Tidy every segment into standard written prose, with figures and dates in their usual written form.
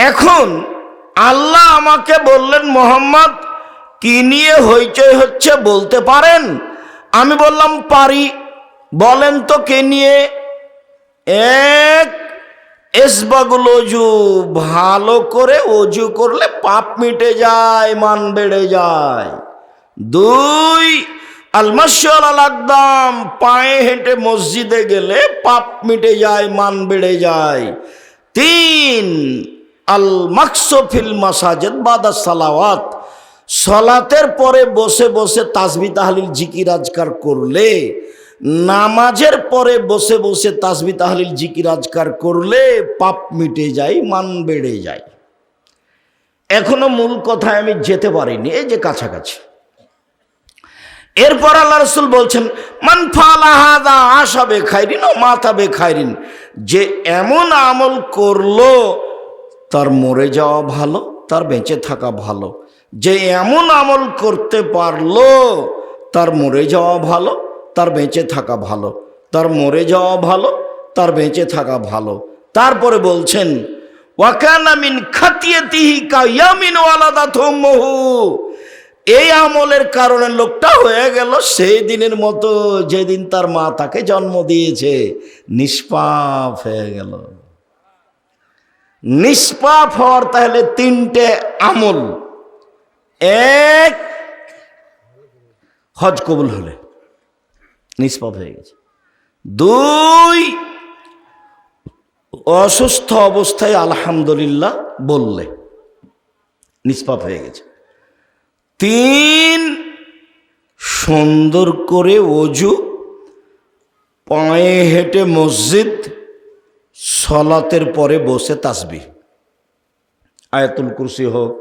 এখন আল্লাহ আমাকে বললেন, মোহাম্মদ কি নিয়ে হইচই হচ্ছে বলতে পারেন? আমি বললাম পারি। বলেন তো কে নিয়ে? এক, ইসবাগুল অজু, ভালো করে অজু করলে পাপ মিটে যায়, মান বেড়ে যায়। দুই, আল মাশী আলাল আকদাম, পায়ে হেঁটে মসজিদে গেলে পাপ মিটে যায়, মান বেড়ে যায়। তিন, আল মাকসু ফিল মাসাজিদ বাদা সালাওয়াত, সালাতের পরে বসে বসে তাসবিহ তাহলিল জিকির আজকার করলে, নামাজের পরে বসে বসে তাসবিহ তাহলিল জিকির আজকার করলে পাপ মিটে যায়, মান বেড়ে যায়। এখনো মূল কথায় আমি যেতে পারিনি, এই যে কাছাকাছি। এরপর আল্লাহ রাসূল বলছেন, মান ফাআলা হাযা আশা বিখাইরিন ওয়া মাতা বিখাইরিন, যে এমন আমল করলো তার মরে যাওয়া ভালো, তার বেঁচে থাকা ভালো। যে এমন আমল করতে পারলো তার মরে যাওয়া ভালো, তার বেঁচে থাকা ভালো, তার মরে যাওয়া ভালো, তার বেঁচে থাকা ভালো। তারপরে বলছেন, ওয়া কানা মিন খাতিয়াতিহি কায়ামিন ওয়ালাদাতহু উম্মুহু, এই আমলের কারণে লোকটা হয়ে গেল সেই দিনের মতো যেদিন তার মা তাকে জন্ম দিয়েছে, নিষ্পাপ হয়ে গেল। নিষ্পাপ হওয়ার তাহলে তিনটে আমল। এক, হজ কবুল হলে নিষ্পাপ হয়ে গেছে। দুই, অসুস্থ অবস্থায় আলহামদুলিল্লাহ বললে নিষ্পাপ হয়ে গেছে। তিন, সুন্দর করে অজু, পায়ে হেঁটে মসজিদ, সলাতের পরে বসে তাসবিহ, আয়াতুল কুরসি হোক,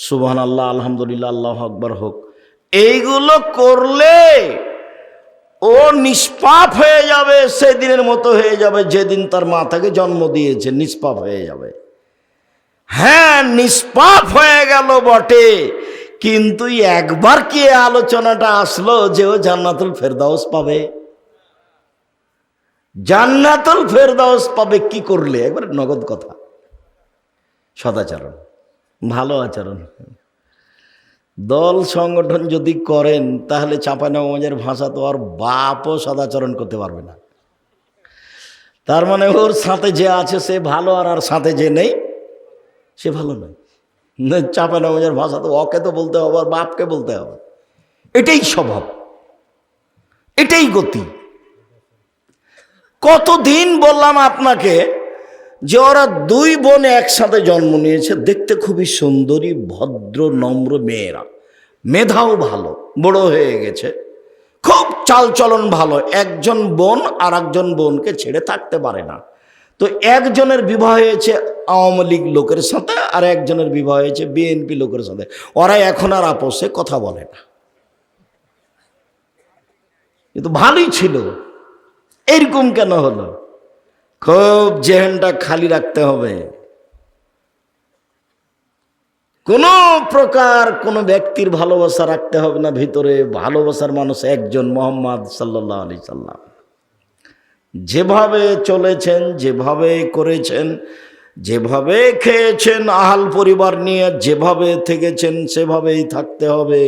সুবহানাল্লাহ, আলহামদুলিল্লাহ, আল্লাহু আকবার হোক, এইগুলো করলে ও নিষ্পাপ হয়ে যাবে, সেদিনের মতো হয়ে যাবে যেদিন তার মা তাকে জন্ম দিয়েছে, নিষ্পাপ হয়ে যাবে। হ্যাঁ, নিষ্পাপ হয়ে গেল বটে, কিন্তু একবার কি আলোচনাটা আসলো যে ও জান্নাতুল ফেরদাউস পাবে? জান্নাতুল ফেরদাউস পাবে কি করলে? একবার নগদ কথা, সদাচরণ, ভালো আচরণ। দল সংগঠন যদি করেন তাহলে চাঁপাইনবাবগঞ্জের ভাষা তো আর বাপও সদাচরণ করতে পারবে না। তার মানে ওর সাথে যে আছে সে ভালো, আর সাথে যে নেই সে ভালো নয়। চাঁপাইনবাবগঞ্জের ভাষা তো ওকে তো বলতে হবে, আর বাপকে বলতে হবে। এটাই স্বভাব, এটাই গতি। কতদিন বললাম আপনাকে যে ওরা দুই বোন একসাথে জন্ম নিয়েছে, দেখতে খুবই সুন্দরী, ভদ্র, নম্র মেয়েরা, মেধাও ভালো, বড় হয়ে গেছে, খুব চালচলন ভালো। একজন বোন আর একজন বোনকে ছেড়ে থাকতে পারে না। তো একজনের বিবাহ হয়েছে আওয়ামী লীগ লোকের সাথে, আর একজনের বিবাহ হয়েছে বিএনপি লোকের সাথে। ওরা এখন আর আপোষে কথা বলে না, কিন্তু ভালোই ছিল। এরকম কেন হলো? খুব জেহেনটা খালি রাখতে হবে। কোনো প্রকার কোনো ব্যক্তির ভালোবাসা রাখতে হবে না ভিতরে। ভালোবাসার মানুষ একজন, মুহাম্মদ সাল্লাল্লাহু আলাইহি সাল্লাম। যেভাবে চলেছেন, যেভাবে করেছেন, যেভাবে খেয়েছেন আহাল পরিবার নিয়ে, যেভাবে থেকেছেন সেভাবেই থাকতে হবে।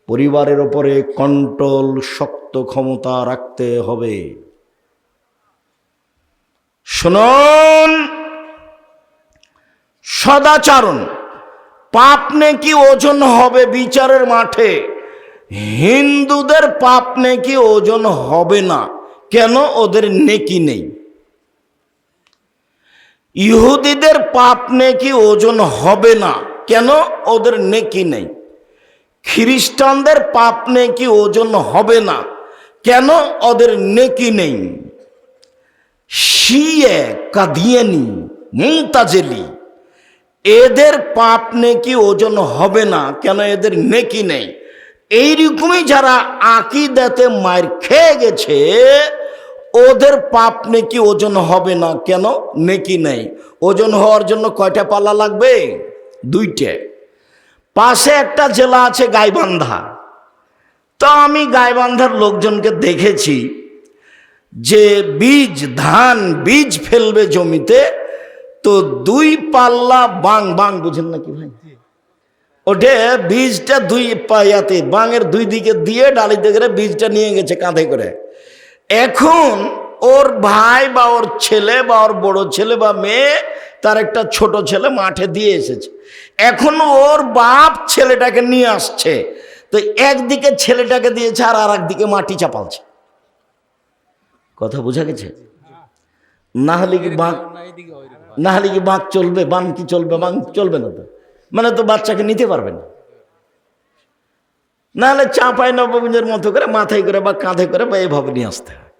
পরিবারের ওপরে কন্ট্রোল, শক্ত ক্ষমতা রাখতে হবে। শুনুন, সদাচরণ, পাপ নেকি ওজন হবে বিচারের মাঠে। হিন্দুদের পাপ নেকি ওজন হবে না, কেন? ওদের নেকি নেই। ইহুদিদের পাপ নেকি ওজন হবে না, কেন? ওদের নেকি নেই। খ্রিস্টানদের পাপ নেকি ওজন হবে না, কেন? ওদের নেকি নেই। শিয়ে, কাদিয়ানি, মুতাজিলি, এদের পাপ নেকি ওজন হবে না, কেন? এদের নেকি নেই। এইরকমই যারা আকীদাতে মার খেয়ে গেছে, ওদের পাপ নেকি ওজন হবে না, কেন? নেকি নেই। ওজন হওয়ার জন্য কয়টা পাল্লা লাগবে? দুইটা। পাশে একটা জেলা আছে গাইবান্ধা। তো আমি গাইবান্ধার লোকজনকে দেখেছি যে ধান বীজ ফেলবে জমিতে, তো 2 পাল্লা বাং, বাং বুঝেন নাকি ভাই? ওঠে বীজটা 2 পায়াতে বাঙের 2 দিকে দিয়ে ডালিতে করে বীজটা নিয়ে গেছে কাঁধে করে। এখন ওর ভাই বা ওর ছেলে বা ওর বড় ছেলে বা মেয়ে, তার একটা ছোট ছেলে মাঠে দিয়ে এসেছে। এখন ওর বাপ ছেলেটাকে নিয়ে আসছে, তো একদিকে ছেলেটাকে দিয়েছে আর একদিকে মাটি চাপালছে। কথা বোঝা গেছে? না হলে কি বাঁক চলবে? বান কি চলবে? বাং চলবে না তো, মানে তো বাচ্চাকে নিতে পারবে না। নাহলে চাপায় নবমীর মতো করে মাথায় করে বা কাঁধে করে বা এভাবে নিয়ে আসতে হয়।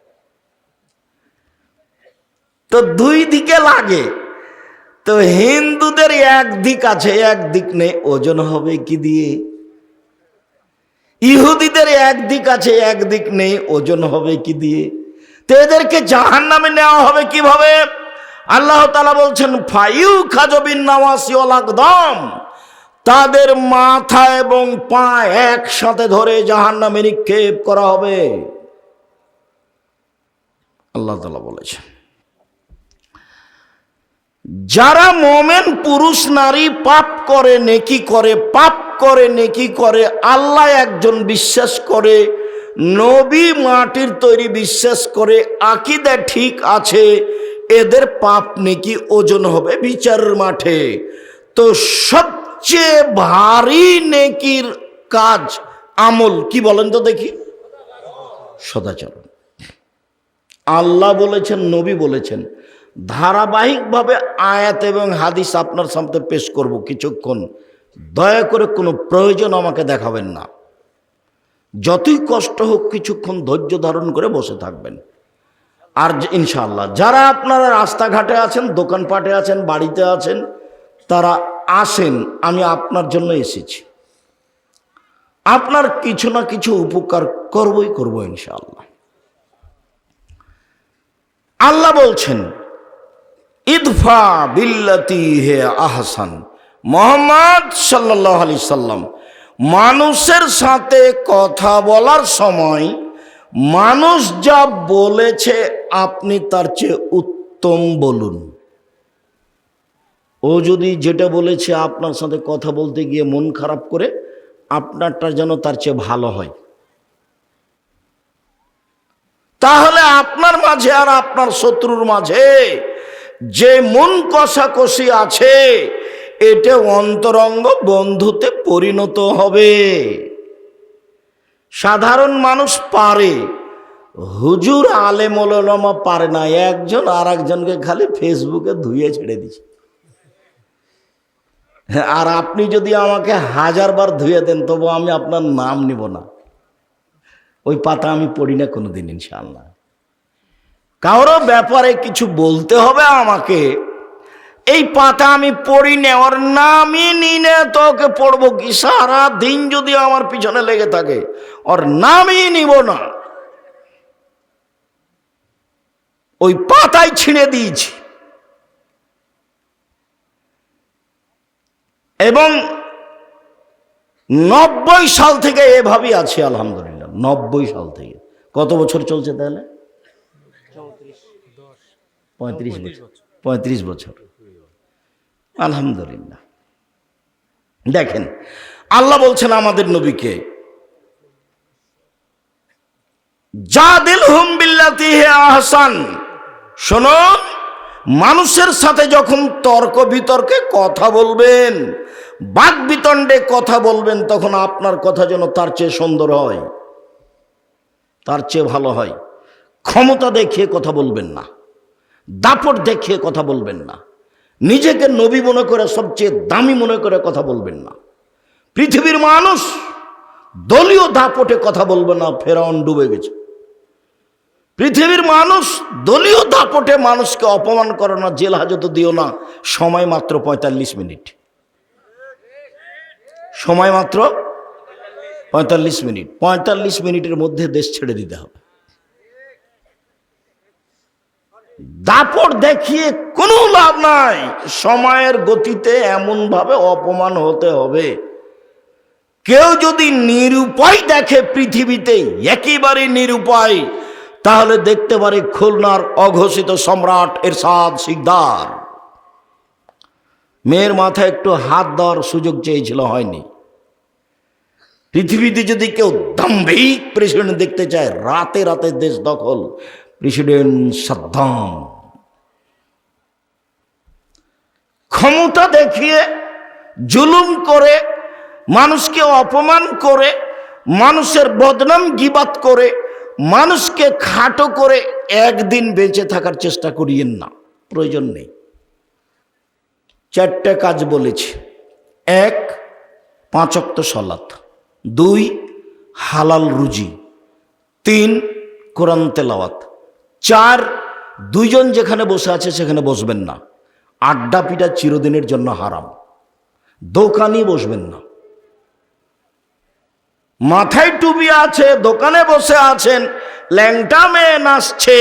তো 2 দিকে লাগে। তো হিন্দুদের এক দিক আছে, এক দিক নেই, ওজন হবে কি দিয়ে? ইহুদিদের এক দিক আছে, এক দিক নেই, ওজন হবে কি দিয়ে? তো এদেরকে জাহান্নামে নেওয়া হবে কিভাবে? আল্লাহ তাআলা বলছেন ফায়ু খাজবিন নাওয়াসি ওয়াল আকদাম, তাদের মাথা এবং পা একসাথে ধরে জাহান্নামে নিক্ষেপ করা হবে। আল্লাহ তাআলা বলেছেন যারা মোমেন পুরুষ নারী পাপ করে নেকি করে, পাপ করে নেকি করে, আল্লাহ একজন বিশ্বাস করে, নবী মাটির তৈরি বিশ্বাস করে, আকীদা ঠিক আছে, এদের পাপ নেকি ওজন হবে বিচারের মাঠে। তো সবচেয়ে ভারী নেকির কাজ আমল কি বলেন তো দেখি? সদাচরণ। আল্লাহ বলেছেন, নবী বলেছেন। ধারাবাহিকভাবে আয়াত এবং হাদিস আপনার সামনে পেশ করব কিছুক্ষণ। দয়া করে কোনো প্রয়োজন আমাকে দেখাবেন না, যতই কষ্ট হোক কিছুক্ষণ ধৈর্য ধারণ করে বসে থাকবেন। আর ইনশাআল্লাহ যারা আপনারা রাস্তাঘাটে আছেন, দোকানপাটে আছেন, বাড়িতে আছেন, তারা আসেন, আমি আপনার জন্য এসেছি। আপনার কিছু না কিছু উপকার করবই করব ইনশাআল্লাহ। আল্লাহ বলছেন ইদফা বিল্লাতি হে আহসান। মুহাম্মদ সাল্লাল্লাহু আলাইহি সাল্লাম মানুষের সাথে কথা বলার সময় মানুষ যা বলেছে আপনি তার চেয়ে উত্তম বলুন। ও যদি যেটা বলেছে আপনার সাথে কথা বলতে গিয়ে মন খারাপ করে, আপনারটা যেন তার চেয়ে ভালো হয়। তাহলে আপনার মাঝে আর আপনার শত্রুর মাঝে যে মন কষাকষি আছে, এটা অন্তরঙ্গ বন্ধুতে পরিণত হবে। সাধারণ মানুষ পারে, হুজুর আলেম ওলামা পারে না। একজন আর একজনকে খালি ফেসবুকে ধুয়ে ছেড়ে দিচ্ছে। আর আপনি যদি আমাকে 1000 বার ধুয়ে দেন তবু আমি আপনার নাম নিব না, ওই পাতা আমি পড়ি না কোনোদিন ইনশাআল্লাহ। কারো ব্যাপারে কিছু বলতে হবে আমাকে, এই পাতা আমি পড়ি না, ওর নামই নি না, তোকে পড়বো কি? সারা দিন যদি আমার পিছনে লেগে থাকে, ওর নামই নিব না, ওই পাতায় ছিঁড়ে দিয়েছি। এবং 90 সাল থেকে এভাবেই আছি আলহামদুলিল্লাহ। 90 সাল থেকে। কত বছর চলছে তাহলে? 35 বছর আলহামদুলিল্লাহ। দেখেন আল্লাহ বলছেন আমাদের নবীকে জাদিলহুম বিল্লাতি হি আহসান। শোনো, মানুষের সাথে যখন তর্ক বিতর্কে কথা বলবেন, বাক বিতণ্ডে কথা বলবেন, তখন আপনার কথা যেন তার চেয়ে সুন্দর হয়, তার চেয়ে ভালো হয়। ক্ষমতা দেখিয়ে কথা বলবেন না, দাপট দেখিয়ে কথা বলবেন না, নিজেকে নবী মনে করে সবচেয়ে দামি মনে করে কথা বলবেন না। পৃথিবীর মানুষ দলীয় দাপটে কথা বলবে না, ফেরাউন ডুবে গেছে। পৃথিবীর মানুষ দলীয় দাপটে মানুষকে অপমান করে না, জেল হাজতে দিও না। সময় মাত্র 45 মিনিট, সময় মাত্র 45 মিনিট। 45 মিনিটের মধ্যে দেশ ছেড়ে দিতে হবে। দাপট দেখিয়ে কোনো লাভ নাই। সময়ের গতিতে এমন ভাবে অপমান হতে হবে, কেউ যদি নিরুপায় দেখে পৃথিবীতে, একেবারে নিরুপায়, তাহলে দেখতে পারে খুলনার অঘোষিত সম্রাট এরশাদ শিকদার। মেয়ের মাথায় একটু হাত দেওয়ার সুযোগ চেয়েছিল, হয়নি। পৃথিবীতে যদি কেউ দাম্ভিক প্রেসিডেন্ট দেখতে চায়, রাতে রাতে দেশ দখল, প্রেসিডেন্ট সাদ্দাম। ক্ষমতা দেখিয়ে, জুলুম করে, মানুষকে অপমান করে, মানুষের বদনাম গীবাত করে, মানুষকে খাটো করে একদিন বেঁচে থাকার চেষ্টা করিয়েন না, প্রয়োজন নেই। 4টে কাজ বলেছি। 1, 5 ওয়াক্ত সালাত। 2, হালাল রুজি। 3, কোরআন তেলাওয়াত। 4, 2 জন যেখানে বসে আছে সেখানে বসবেন না। আড্ডা পিটা চিরদিনের জন্য হারাম। দোকানে বসবেন না। মাথায় টুপি আছে, দোকানে বসে আছেন, ল্যাংটা মেয়ে নাচছে,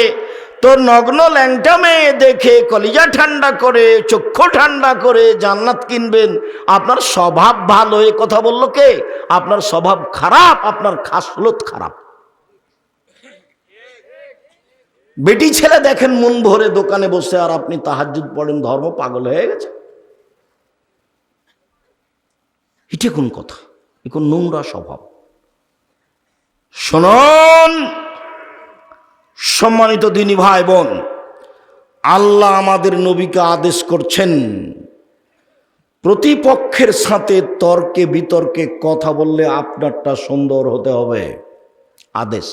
তো নগ্ন ল্যাংটা মেয়ে দেখে কলিজা ঠান্ডা করে, চক্ষু ঠান্ডা করে জান্নাত কিনবেন। আপনার স্বভাব ভালো, এ কথা বললো কে? আপনার স্বভাব খারাপ, আপনার খাসলত খারাপ। বেটি ছেলে দেখেন মন ভরে দোকানে বসে, আর আপনি তাহাজ্জুদ পড়েন, ধর্ম পাগল হয়ে গেছে। এটা কোন কথা? এ কোন নোংরা স্বভাব। শুনুন সম্মানিত দিনী ভাই বোন, আল্লাহ আমাদের নবীকে আদেশ করছেন, প্রতিপক্ষের সাথে তর্কে বিতর্কে কথা বললে আপনারটা সুন্দর হতে হবে। আদেশ।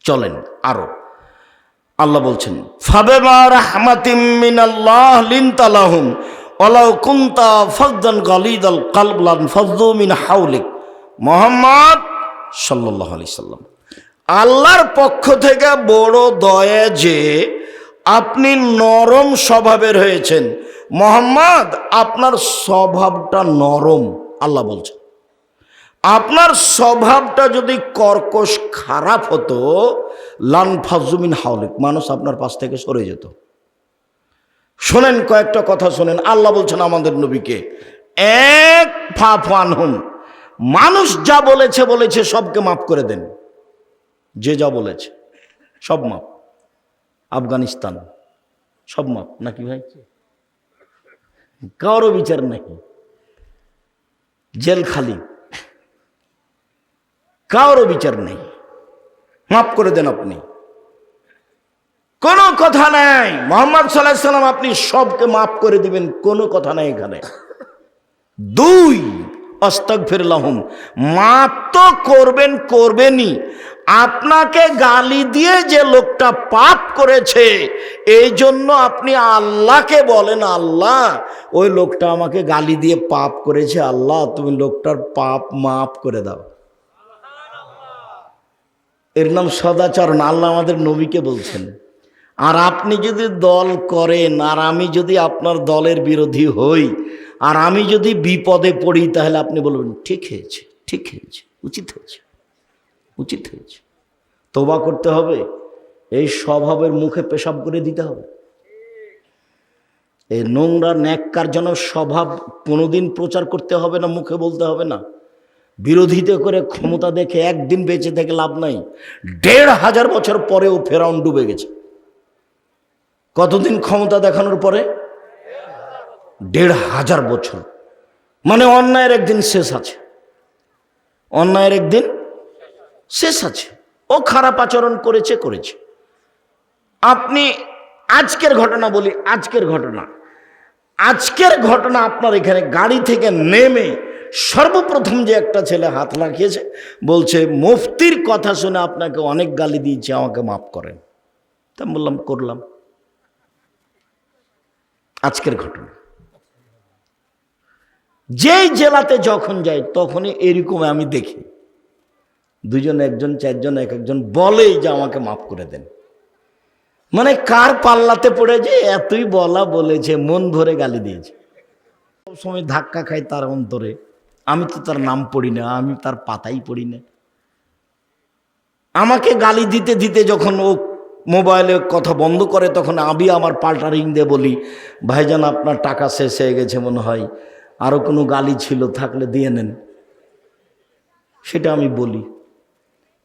চলেন আরো। আল্লাহ বলছেন, ফাবিমা রাহমাতিম মিনাল্লাহ লিনতা লাহুম ওয়ালাউ কুনতা ফাযযান গালিযাল কলব লানফাযযু মিন হাওলিক। মুহাম্মদ সাল্লাল্লাহু আলাইহি সাল্লাম, আল্লাহর পক্ষ থেকে বড় দয়া যে আপনি নরম স্বভাবের হয়েছেন। মুহাম্মদ, আপনার স্বভাবটা নরম। আল্লাহ বলছেন, আপনার স্বভাবটা যদি কর্কশ খারাপ হতো, লানফাযযু মিন হাওলিক, মানুষ আপনার পাশ থেকে সরে যেত। শোনেন, কয়েকটা কথা শোনেন। আল্লাহ বলছেন আমাদের নবীকে, এক ফাফু আনহুম, মানুষ যা বলেছে বলেছে সবকে মাফ করে দেন। যে যা বলেছে সব মাপ। আফগানিস্তান সব মাপ নাকি ভাই? কারো বিচার নাকি? জেল খালি, কারো বিচার নেই, মাফ করে দেন আপনি, কোনো কথা নাই। মুহাম্মদ সাল্লাল্লাহু আলাইহি সাল্লাম, আপনি সবকে মাফ করে দিবেন, কোনো কথা নাই এখানে। 2, আস্তাগফির লাহুম, মাফ তো করবেনই। আপনাকে গালি দিয়ে যে লোকটা পাপ করেছে, এই জন্য আপনি আল্লাহকে বলেন, আল্লাহ ওই লোকটা আমাকে গালি দিয়ে পাপ করেছে, আল্লাহ তুমি লোকটার পাপ মাফ করে দাও। এর নাম সদাচরণ। আল্লাহ আমাদের নবীকে বলছেন। আর আপনি যদি দল করেন, আর আমি যদি আপনার দলের বিরোধী হই, আর আমি যদি বিপদে পড়ি, তাহলে আপনি বলবেন ঠিক হয়েছে, ঠিক হয়েছে, উচিত হয়েছে, উচিত হয়েছে। তওবা করতে হবে, এই স্বভাবের মুখে পেশাব করে দিতে হবে। এই নোংরা ন্যাক্কারজনক স্বভাব কোনোদিন প্রচার করতে হবে না, মুখে বলতে হবে না। বিরোধিতা করে ক্ষমতা দেখে একদিন বেঁচে থেকে লাভ নাই। ১৫০০ বছর পরেও ফেরাউন ডুবে গেছে। কতদিন ক্ষমতা দেখানোর পরে? ১৫০০ বছর। মানে অন্যায়ের একদিন শেষ আছে, অন্যায়ের একদিন শেষ আছে। ও খারাপ আচরণ করেছে। আপনি আজকের ঘটনা বলি, আজকের ঘটনা আপনার এখানে গাড়ি থেকে নেমে সর্বপ্রথম যে একটা ছেলে হাত লাগিয়েছে, বলছে মুফতির কথা শুনে আপনাকে অনেক গালি দিয়েছে, আমাকে মাফ করেন। তা বললাম করলাম। আজকের ঘটনা। যেই জেলাতে যখন যাই তখনই এরকম আমি দেখি, 2 জন 1 জন 4 জন এক একজন বলেই যে আমাকে মাফ করে দেন। মানে কার পাল্লাতে পড়ে যে এতই বলেছে, মন ভরে গালি দিয়েছে। সব সময় ধাক্কা খাই তার অন্তরে। আমি তো তার নাম পড়ি না, আমি তার পাতাই পড়ি না। আমাকে গালি দিতে দিতে যখন ও মোবাইলে কথা বন্ধ করে, তখন আমি আমার পাল্টা রিং দিয়ে বলি, ভাইজান আপনার টাকা শেষ হয়ে গেছে মনে হয়, আরো কোনো গালি ছিল থাকলে দিয়ে নেন। সেটা আমি বলি।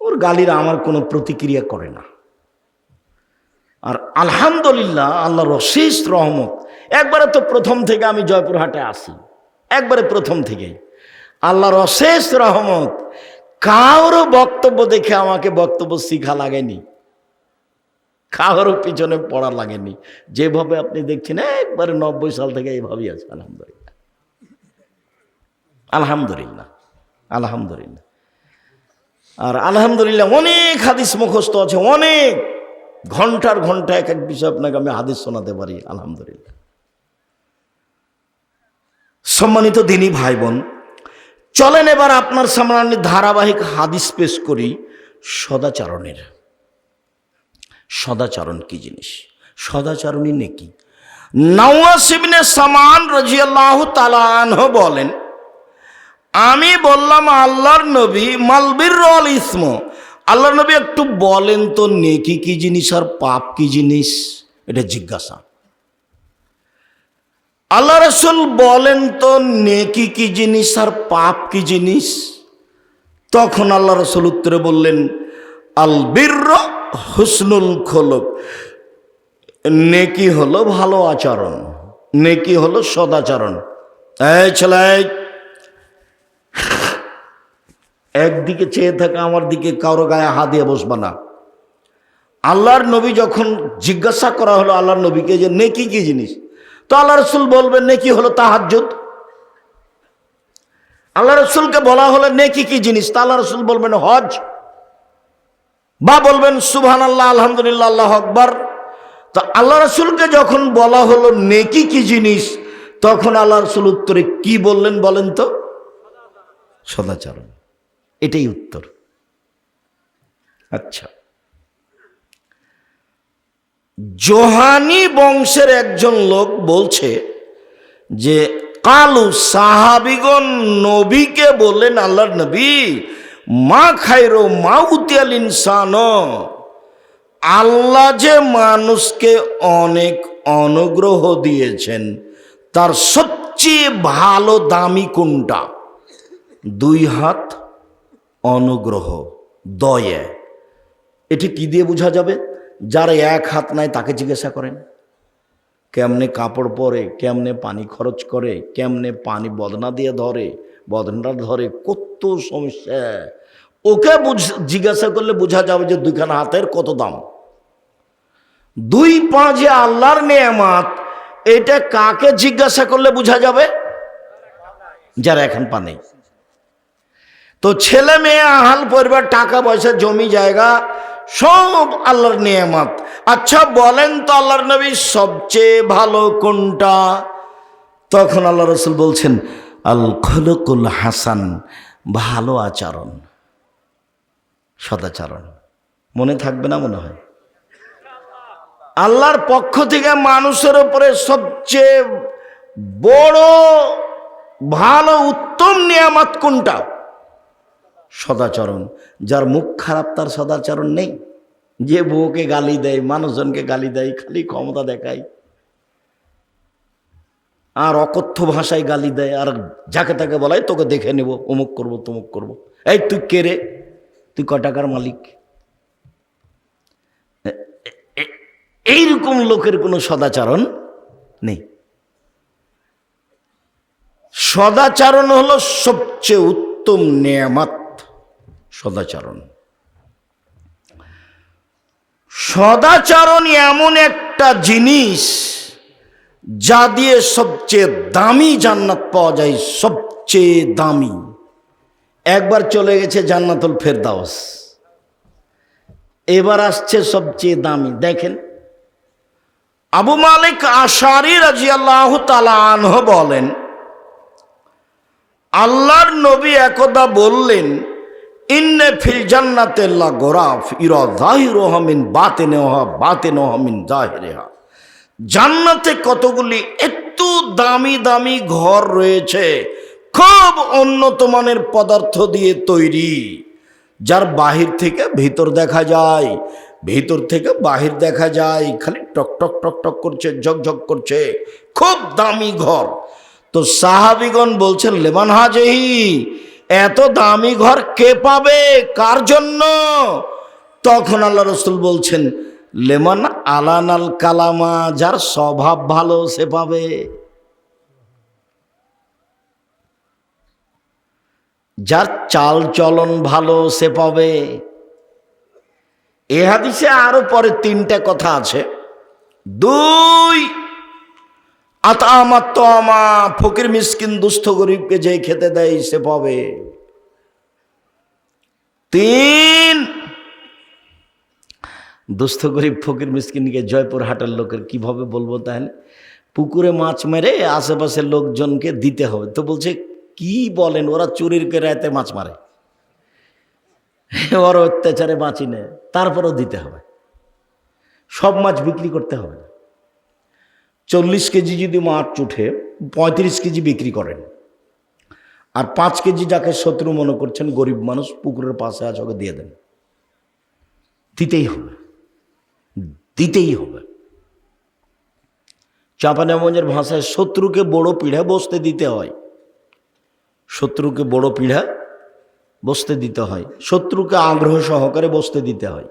ওর গালির আমার কোনো প্রতিক্রিয়া করে না। আর আলহামদুলিল্লাহ, আল্লাহর অশেষ রহমত, একবারে তো প্রথম থেকে আমি জয়পুরহাটে আসি, একবারে প্রথম থেকেই আল্লাহর অশেষ রহমত, কারো বক্তব্য দেখে আমাকে বক্তব্য শিখা লাগেনি, কারো পিছনে পড়া লাগেনি। যেভাবে আপনি দেখছেন একবারে 90 সাল থেকে এইভাবেই আছে। আলহামদুলিল্লাহ, আলহামদুলিল্লাহ, আলহামদুলিল্লাহ। আর আলহামদুলিল্লাহ অনেক হাদিস মুখস্থ আছে, অনেক ঘন্টার ঘন্টা এক এক বিষয় আপনাকে আমি হাদিস শোনাতে পারি। আলহামদুলিল্লাহ। সম্মানিত দিনী ভাই বোন, চলেন এবার আপনার সামনে ধারাবাহিক হাদিস পেশ করি সদাচরণের। সদাচরণ কি জিনিস? সদাচরণই নেকি। নওয়াস ইবনে সামান রাদিয়াল্লাহু তাআলা আনহু বলেন, আমি বললাম আল্লাহর নবী, মাল বিররু ওয়াল ইসম, আল্লাহর নবী একটু বলেন তো নেকি কি জিনিস আর পাপ কি জিনিস, এটা জিজ্ঞাসা। আল্লাহ রাসূল বলেন তো নেকি কি জিনিস আর পাপ কি জিনিস? তখন আল্লাহ রাসূল উত্তরে বললেন, আল বিররু হুসনুল খুলুক, নেকি হলো ভালো আচরণ, নেকি হলো সদাচরণ। এই ছেলে, একদিকে চেয়ে থাকা, আমার দিকে কারো গায়ে হাত দিয়ে বসবা না। আল্লাহর নবী যখন জিজ্ঞাসা করা হলো আল্লাহর নবীকে যে নেকি কি জিনিস, তো আল্লাহ রাসূল বলবেন নেকি হলো তাহাজ্জুদ। আল্লাহ রাসূলকে বলা হলো নেকি কি জিনিস, তা আল্লাহ রাসূল বলবেন হজ, বা বলবেন সুবহানাল্লাহ, আলহামদুলিল্লাহ, আল্লাহু আকবার। তো আল্লাহ রাসূলকে যখন বলা হলো নেকি কি জিনিস, তখন আল্লাহ রাসূল উত্তরে কি বললেন বলেন তো? সদাচরণ। এটাই উত্তর। আচ্ছা, জোহানি বংশের একজন লোক বলছে যে কালু সাহাবিগণ নবীকে বললেন, আল্লাহর নবী, মা খায়রু মা উতিয়াল ইনসান, আল্লাহ যে মানুষকে অনেক অনুগ্রহ দিয়েছেন তার সবচেয়ে ভালো দামি কোনটা? 2 হাত অনুগ্রহ, দয়া। এটি কি দিয়ে বোঝা যাবে? যার 1 হাত নাই তাকে জিজ্ঞাসা করেন কেমনে কাপড় পরে, কেমনে পানি খরচ করে, কেমনে পানি বদনা দিয়ে ধরে, বদনা ধরে, কত সমস্যা। ওকে জিজ্ঞাসা করলে বোঝা যাবে যে 2খানা হাতের কত দাম। 2 পা যে আল্লাহর নেয়ামত, এটা কাকে জিজ্ঞাসা করলে বোঝা যাবে? যারা এখন পা নেই। তো ছেলে মেয়ে, আহাল পরিবার, টাকা পয়সা, জমি জায়গা সব আল্লাহর নেয়ামত। আচ্ছা বলেন তো আল্লাহর নবী সবচেয়ে ভালো কোনটা? তখন আল্লাহ রাসূল বলছেন আল খুলুকুল হাসান, ভালো আচরণ, সদাচরণ। মনে থাকবে না মনে হয়? আল্লাহর পক্ষ থেকে মানুষের উপরে সবচেয়ে বড় ভালো উত্তম নিয়ামত কোনটা? সদাচরণ। যার মুখ খারাপ তার সদাচরণ নেই। যে বউকে গালি দেয়, মানুষজনকে গালি দেয়, খালি ক্ষমতা দেখায়, আর অকথ্য ভাষায় গালি দেয়, আর যাকে তাকে বলায় তোকে দেখে নেব, অমুক করব তমুক করব। এই তুই কে রে? তুই ক টাকার মালিক? এইরকম লোকের কোনো সদাচরণ নেই। সদাচরণ হলো সবচেয়ে উত্তম নেয়ামত। সদাচরণ, সদাচরণ এমন একটা জিনিস যা দিয়ে সবচেয়ে দামি জান্নাত পাওয়া যায়, সবচেয়ে দামি। একবার চলে গেছে জান্নাতুল ফেরদাউস, এবার আসছে সবচেয়ে দামি। দেখেন, আবু মালিক আশারি রাদিয়াল্লাহু তাআলা আনহু বলেন, আল্লাহর নবী একদা বললেন, ইন্নে ফিল জান্নাতি লা গোরাফ ইরা যাহিরুহা মিন বাতিনিহা বাতিনুহা মিন যাহিরিহা। জান্নাতে কতগুলি এত দামি দামি ঘর রয়েছে, খুব উন্নত মানের পদার্থ দিয়ে তৈরি, যার বাহির থেকে ভিতর দেখা যায়, ভিতর থেকে বাহির দেখা যায়, খালি টক টক টক টক করছে, ঝকঝক করছে, খুব দামি ঘর। তো সাহাবীগণ বলছেন, লেমান হাজেহি, এত দামি ঘর কে পাবে, কার জন্য? তখন আল্লাহ রাসূল বলছেন, লেমন আলানাল কালামা, যার স্বভাব ভালো সে পাবে। যার চাল চলন ভালো সে পাবে। এ হাদিসে আরো পরে তিনটা কথা আছে। 2, আতামাত তামা, ফকির মিসকিন দুস্থ গরিবকে যে খেতে দেয় সে পাবে। 3, দুস্থ গরিব ফকির মিসকিনকে জয়পুরহাটের লোকের কিভাবে বলবো তাহলে? পুকুরে মাছ মেরে আশেপাশের লোকজনকে দিতে হবে। তো বলছে কি বলেন, ওরা চুরির কেরাতে মাছ মারে, ওর অত্যাচারে বাঁচি নেয়, তারপরেও দিতে হবে। সব মাছ বিক্রি করতে হবে না। 40 কেজি যদি মাছ উঠে 35 কেজি বিক্রি করেন, আর 5 কেজি যাকে শত্রু মনে করছেন গরিব মানুষ পুকুরের পাশে আছে ওকে দিয়ে দেন। দিতেই হবে, দিতেই হবে। চাঁপানেগঞ্জের ভাষায় শত্রুকে বড় পিঠা বসতে দিতে হয়। শত্রুকে বড় পিঠা বসতে দিতে হয়, শত্রুকে আগ্রহ সহকারে বসতে দিতে হয়।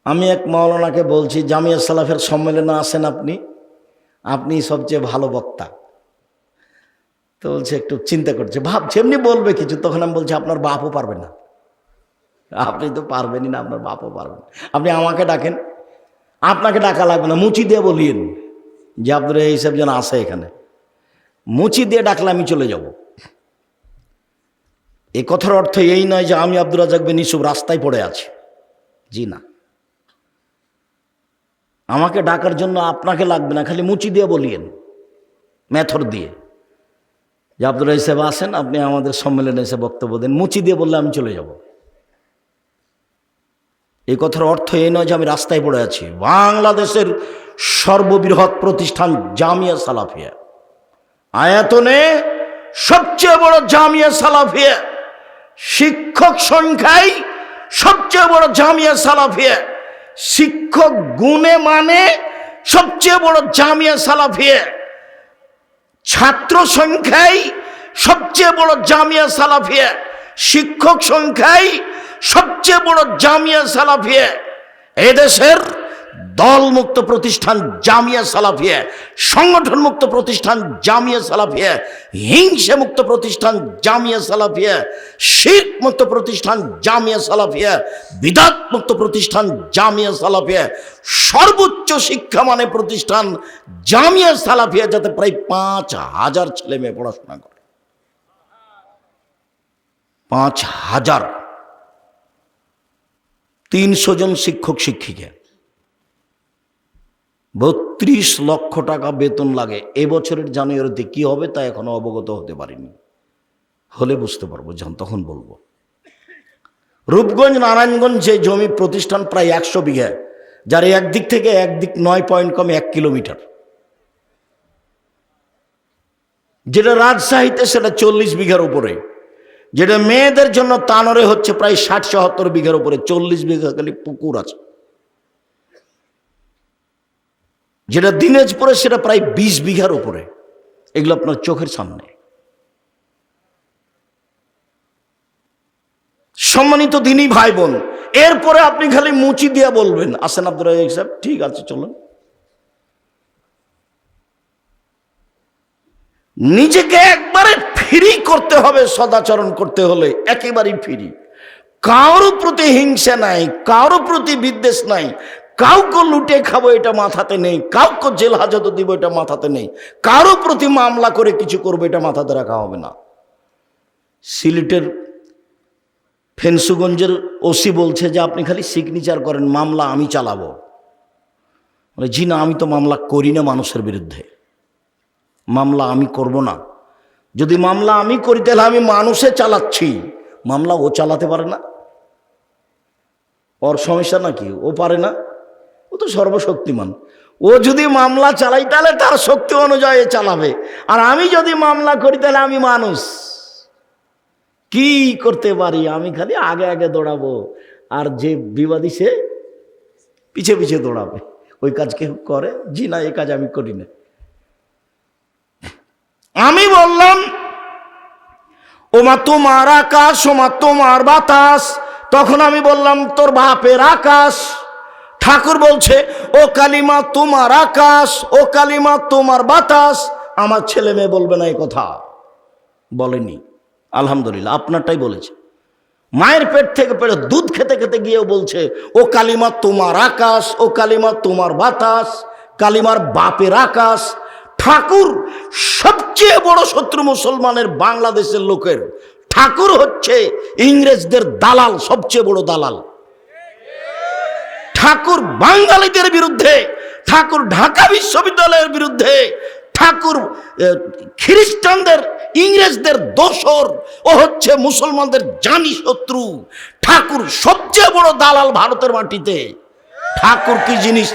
আমি এক মাওলানাকে বলছি, জামিয়া সালাফের সম্মেলনে আসেন আপনি সবচেয়ে ভালো বক্তা। তো বলছে একটু চিন্তা করছে, ভাবছে এমনি বলবে কিছু। তখন আমি বলছি আপনার বাপও পারবে না, আপনি তো পারবেনই না, আপনার বাপও পারবেন। আপনি আমাকে ডাকেন, আপনাকে ডাকা লাগবে না, মুচি দিয়ে বলিয়েন যে আপনার এইসব যেন আসে এখানে। মুচি দিয়ে ডাকলে আমি চলে যাব। এই কথার অর্থ এই নয় যে আমি আব্দুর রাজ্জাক বিন ইউসুফ রাস্তায় পড়ে আছি, জি না। আমাকে ডাকার জন্য আপনাকে লাগবে না, খালি মুচি দিয়ে বলিয়েন, মেথর দিয়ে, যে আব্দুর রাজ্জাক সাহেব আসেন, আপনি আমাদের সম্মেলনে এসে বক্তব্য দেন। মুচি দিয়ে বললে আমি চলে যাব। এই কথার অর্থ এই নয় যে আমি রাস্তায় পড়ে আছি। বাংলাদেশের সর্ববৃহৎ প্রতিষ্ঠান জামিয়া সালাফিয়া, আয়াতনে সবচেয়ে বড় জামিয়া সালাফিয়া, শিক্ষক সংখ্যায় সবচেয়ে বড় জামিয়া সালাফিয়া, শিক্ষক গুণে মানে সবচেয়ে বড় জামিয়া সালাফিয়া, ছাত্র সংখ্যায় সবচেয়ে বড় জামিয়া সালাফিয়া, শিক্ষক সংখ্যায় সবচেয়ে বড় জামিয়া সালাফিয়া। এদেশের দলমুক্ত প্রতিষ্ঠান জামিয়া সালাফিয়া, সংগঠন মুক্ত প্রতিষ্ঠান জামিয়া সালাফিয়া, হিংসা মুক্ত প্রতিষ্ঠান জামিয়া সালাফিয়া, শিরক মুক্ত প্রতিষ্ঠান জামিয়া সালাফিয়া, বিদআত মুক্ত প্রতিষ্ঠান জামিয়া সালাফিয়া, সর্বোচ্চ শিক্ষা মানে প্রতিষ্ঠান জামিয়া সালাফিয়া, যাতে প্রায় 5000 ছেলে মেয়ে পড়াশোনা করে। 5000, 300 জন শিক্ষক শিক্ষিকা, 32 লক্ষ টাকা বেতন লাগে। এবছরের জানুয়ারিতে কি হবে তা এখনো অবগত হতে পারিনি, হলে বুঝতে পারবো, যখন তখন বলবো। রূপগঞ্জ নারায়ণগঞ্জ যে জমি প্রতিষ্ঠান প্রায় 100 বিঘা, যার একদিক থেকে একদিক 9 পয়েন্ট কমে 1 কিলোমিটার। যেটা রাজশাহীতে সেটা 40 বিঘার উপরে, যেটা মেয়েদের জন্য তানরে হচ্ছে প্রায় 60-70 বিঘার উপরে, 40 বিঘা খালি পুকুর আছে। যেটা দিনাজপুরে সেটা প্রায় 20 বিঘার উপরে। এগুলো আপনার চোখের সামনে। সম্মানিত দিনী ভাই বোন, এরপরে আপনি খালি মুচি দিয়ে বলবেন আসেন আব্দুর রাজ্জাক সাহেব, ঠিক আছে চলুন। নিজেকে একবারে ফ্রি করতে হবে, সদাচরণ করতে হলে একেবারেই ফ্রি। কারোর প্রতি হিংসা নাই, কারোর প্রতি বিদ্বেষ নাই, কাউকে লুটে খাবো এটা মাথাতে নেই, কাউকে জেল হাজতে দিব এটা মাথাতে নেই, কারো প্রতি মামলা করে কিছু করবো এটা মাথাতে রাখা হবে না। সিলেটের ফেন্সুগঞ্জের ওসি বলছে যে আপনি খালি সিগনেচার করেন, মামলা আমি চালাবো। বলে জি না, আমি তো মামলা করি না মানুষের বিরুদ্ধে, মামলা আমি করব না। যদি মামলা আমি করি তাহলে আমি মানুষে চালাচ্ছি, মামলা ও চালাতে পারে না, ওর সমস্যা নাকি? ও পারে না, ও তো সর্বশক্তিমান। ও যদি মামলা চালাই তাহলে তার শক্তি অনুযায়ী চালাবে, আর আমি যদি মামলা করি তাহলে আমি মানুষ, কি করতে পারি? আমি খালি আগে আগে দৌড়াবো, আর যে বিবাদী সে পিছে পিছে দৌড়াবে। ওই কাজ কেউ করে? জি না, এই কাজ আমি করি না। আমি বললাম ওমা তোমার আকাশ, ওমা তোমার বাতাস, তখন আমি বললাম তোর বাপের আকাশ। ঠাকুর বলছে ও কালিমা তোমার আকাশ, ও কালিমা তোমার বাতাস। আমার ছেলে মেয়ে বলবে না এই কথা, বলেনি। আলহামদুলিল্লাহ, আপনারটাই বলেছে। মায়ের পেট থেকে পেটে দুধ খেতে খেতে গিয়েও বলছে ও কালিমা তোমার আকাশ, ও কালিমা তোমার বাতাস, কালিমার বাপের আকাশ। ঠাকুর সবচেয়ে বড় শত্রু মুসলমানের, বাংলাদেশের লোকের। ঠাকুর হচ্ছে ইংরেজদের দালাল, সবচেয়ে বড় দালাল। ঠাকুর বাঙালিদের বিরুদ্ধে, ঠাকুর ঢাকা বিশ্ববিদ্যালয়ের বিরুদ্ধে, ঠাকুর খ্রিস্টানদের, ইংরেজদের দোসর, ও হচ্ছে মুসলমানদের জানি শত্রু। ঠাকুর সবচেয়ে বড় দালাল ভারতের মাটিতে। ঠাকুর কি জিনিস,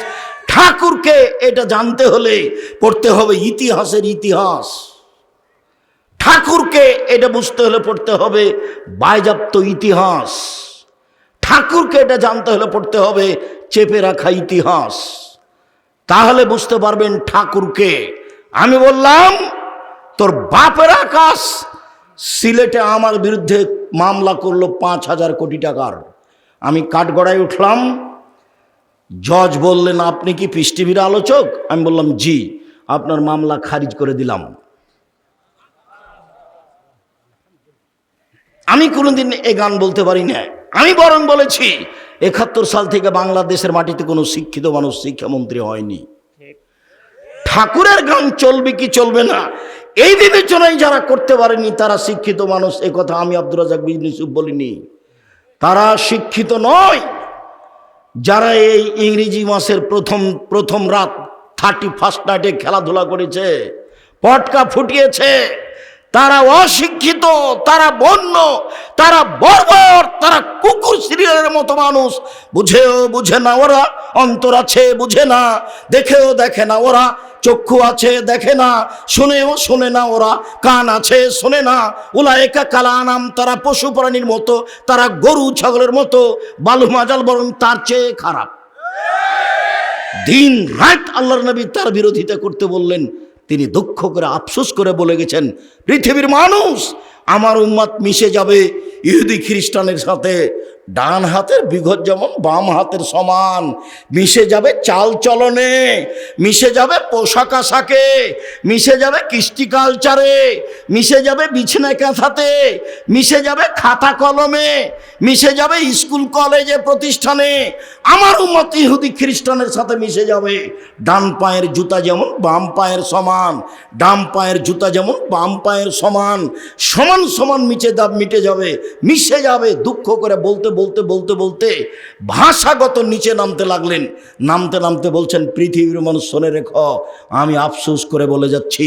ঠাকুরকে এটা জানতে হলে পড়তে হবে ইতিহাসের ইতিহাস। ঠাকুরকে এটা বুঝতে হলে পড়তে হবে বায়জাপ্ত ইতিহাস। ঠাকুরকে এটা জানতে হলে পড়তে হবে চেপে রাখা ইতিহাস, তাহলে বুঝতে পারবেন ঠাকুরকে। আমি বললাম তোর বাপের আকাশ সিলেটে আমার বিরুদ্ধে মামলা করলো 5,000 কোটি টাকার। আমি কাঠগড়ায় উঠলাম, জজ বললেন আপনি কি পিস টিভির আলোচক? আমি বললাম জি, আপনার মামলা খারিজ করে দিলাম। আমি কোনোদিন এ গান বলতে পারি না, আমি বরং বলেছি 71 সাল থেকে বাংলাদেশের মাটিতে কোনো শিক্ষিত মানুষ শিক্ষামন্ত্রী হয়নি। ঠাকুরের গান চলবে কি চলবে না এই বিবেচনায় যারা করতে পারেনি তারা শিক্ষিত মানুষ, এ কথা আমি আব্দুর রাজ্জাক বিন ইউসুফ বলিনি। তারা শিক্ষিত নয়। যারা এই ইংরেজি মাসের প্রথম রাত 31st নাইটে খেলাধুলা করেছে, পটকা ফুটিয়েছে, তারা অশিক্ষিত, তারা বন্য, তারা বর্বর, তারা কুকুর সিরিয়ালের মতো মানুষ। বুঝেও বুঝে না ওরা, অন্তর আছে বুঝে না, দেখেও দেখে না ওরা, চক্ষু আছে দেখে না, শুনেও শুনে না ওরা, কান আছে শোনে না। উলায়েকা কালা আনাম, তারা পশু প্রাণীর মতো, তারা গরু ছাগলের মতো, বালু মাজাল বরং তার চেয়ে খারাপ। দিন রাত আল্লাহর নবী তার বিরোধিতা করতে বললেন, তিনি দুঃখ করে আফসোস করে বলে গেছেন পৃথিবীর মানুষ আমার উম্মত মিশে যাবে ইহুদি খ্রিস্টানের সাথে। ডান হাতের বিঘত যেমন বাম হাতের সমান, মিশে যাবে চাল চলনে, মিশে যাবে পোশাক আশাকে, মিশে যাবে কৃষ্টি কালচারে, মিশে যাবে বিছানা কাঁথাতে, মিশে যাবে খাতা কলমে, মিশে যাবে স্কুল কলেজে প্রতিষ্ঠানে। আমার উম্মত ইহুদি খ্রিস্টানের সাথে মিশে যাবে। ডান পায়ের জুতা যেমন বাম পায়ের সমান, ডান পায়ের জুতা যেমন বাম পায়ের সমান, সমান সমান মিটে যাবে, মিশে যাবে। দুঃখ করে বলতে বলতে বলতে বলতে ভাষাগত নিচে নামতে লাগলেন। নামতে নামতে বলছেন পৃথিবীর মানুষ শোনে রেখো, আমি আফসোস করে বলে যাচ্ছি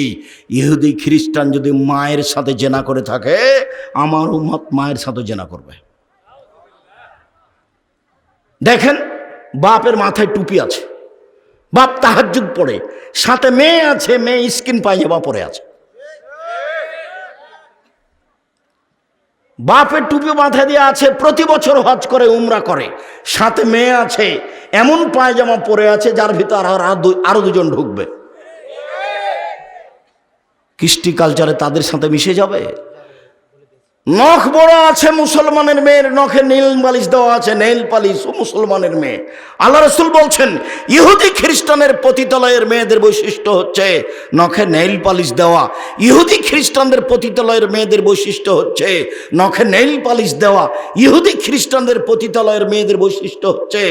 ইহুদি খ্রিস্টান যদি মায়ের সাথে জেনা করে থাকে, আমার উম্মত মায়ের সাথে জেনা করবে। দেখেন বাপের মাথায় টুপি আছে, বাপ তাহাজ্জুদ পড়ে, সাথে মেয়ে আছে, মেয়ে স্কিন পায়জামা পরে আছে। বাপের টুপি মাথায় দিয়ে আছে, প্রতি বছর হজ করে উমরা করে, সাথে মেয়ে আছে, এমন পায়জামা পরে আছে যার ভিতর আরো দুজন ঢুকবে। কৃষ্টি কালচারে তাদের সাথে মিশে যাবে। নখ বড় আছে মুসলমানের মেয়ের, নখে নীল পালিশ দেওয়া আছে, নেইল পালিশ ও মুসলমানের মেয়ে। আল্লাহ রাসূল বলছেন ইহুদি খ্রিস্টানের পতিতালয়ের মেয়েদের বৈশিষ্ট্য হচ্ছে নখে নেইল পালিশ দেওয়া। ইহুদি খ্রিস্টানদের পতিতালয়ের মেয়েদের বৈশিষ্ট্য হচ্ছে নখে নেইল পালিশ দেওয়া। ইহুদি খ্রিস্টানদের পতিতালয়ের মেয়েদের বৈশিষ্ট্য হচ্ছে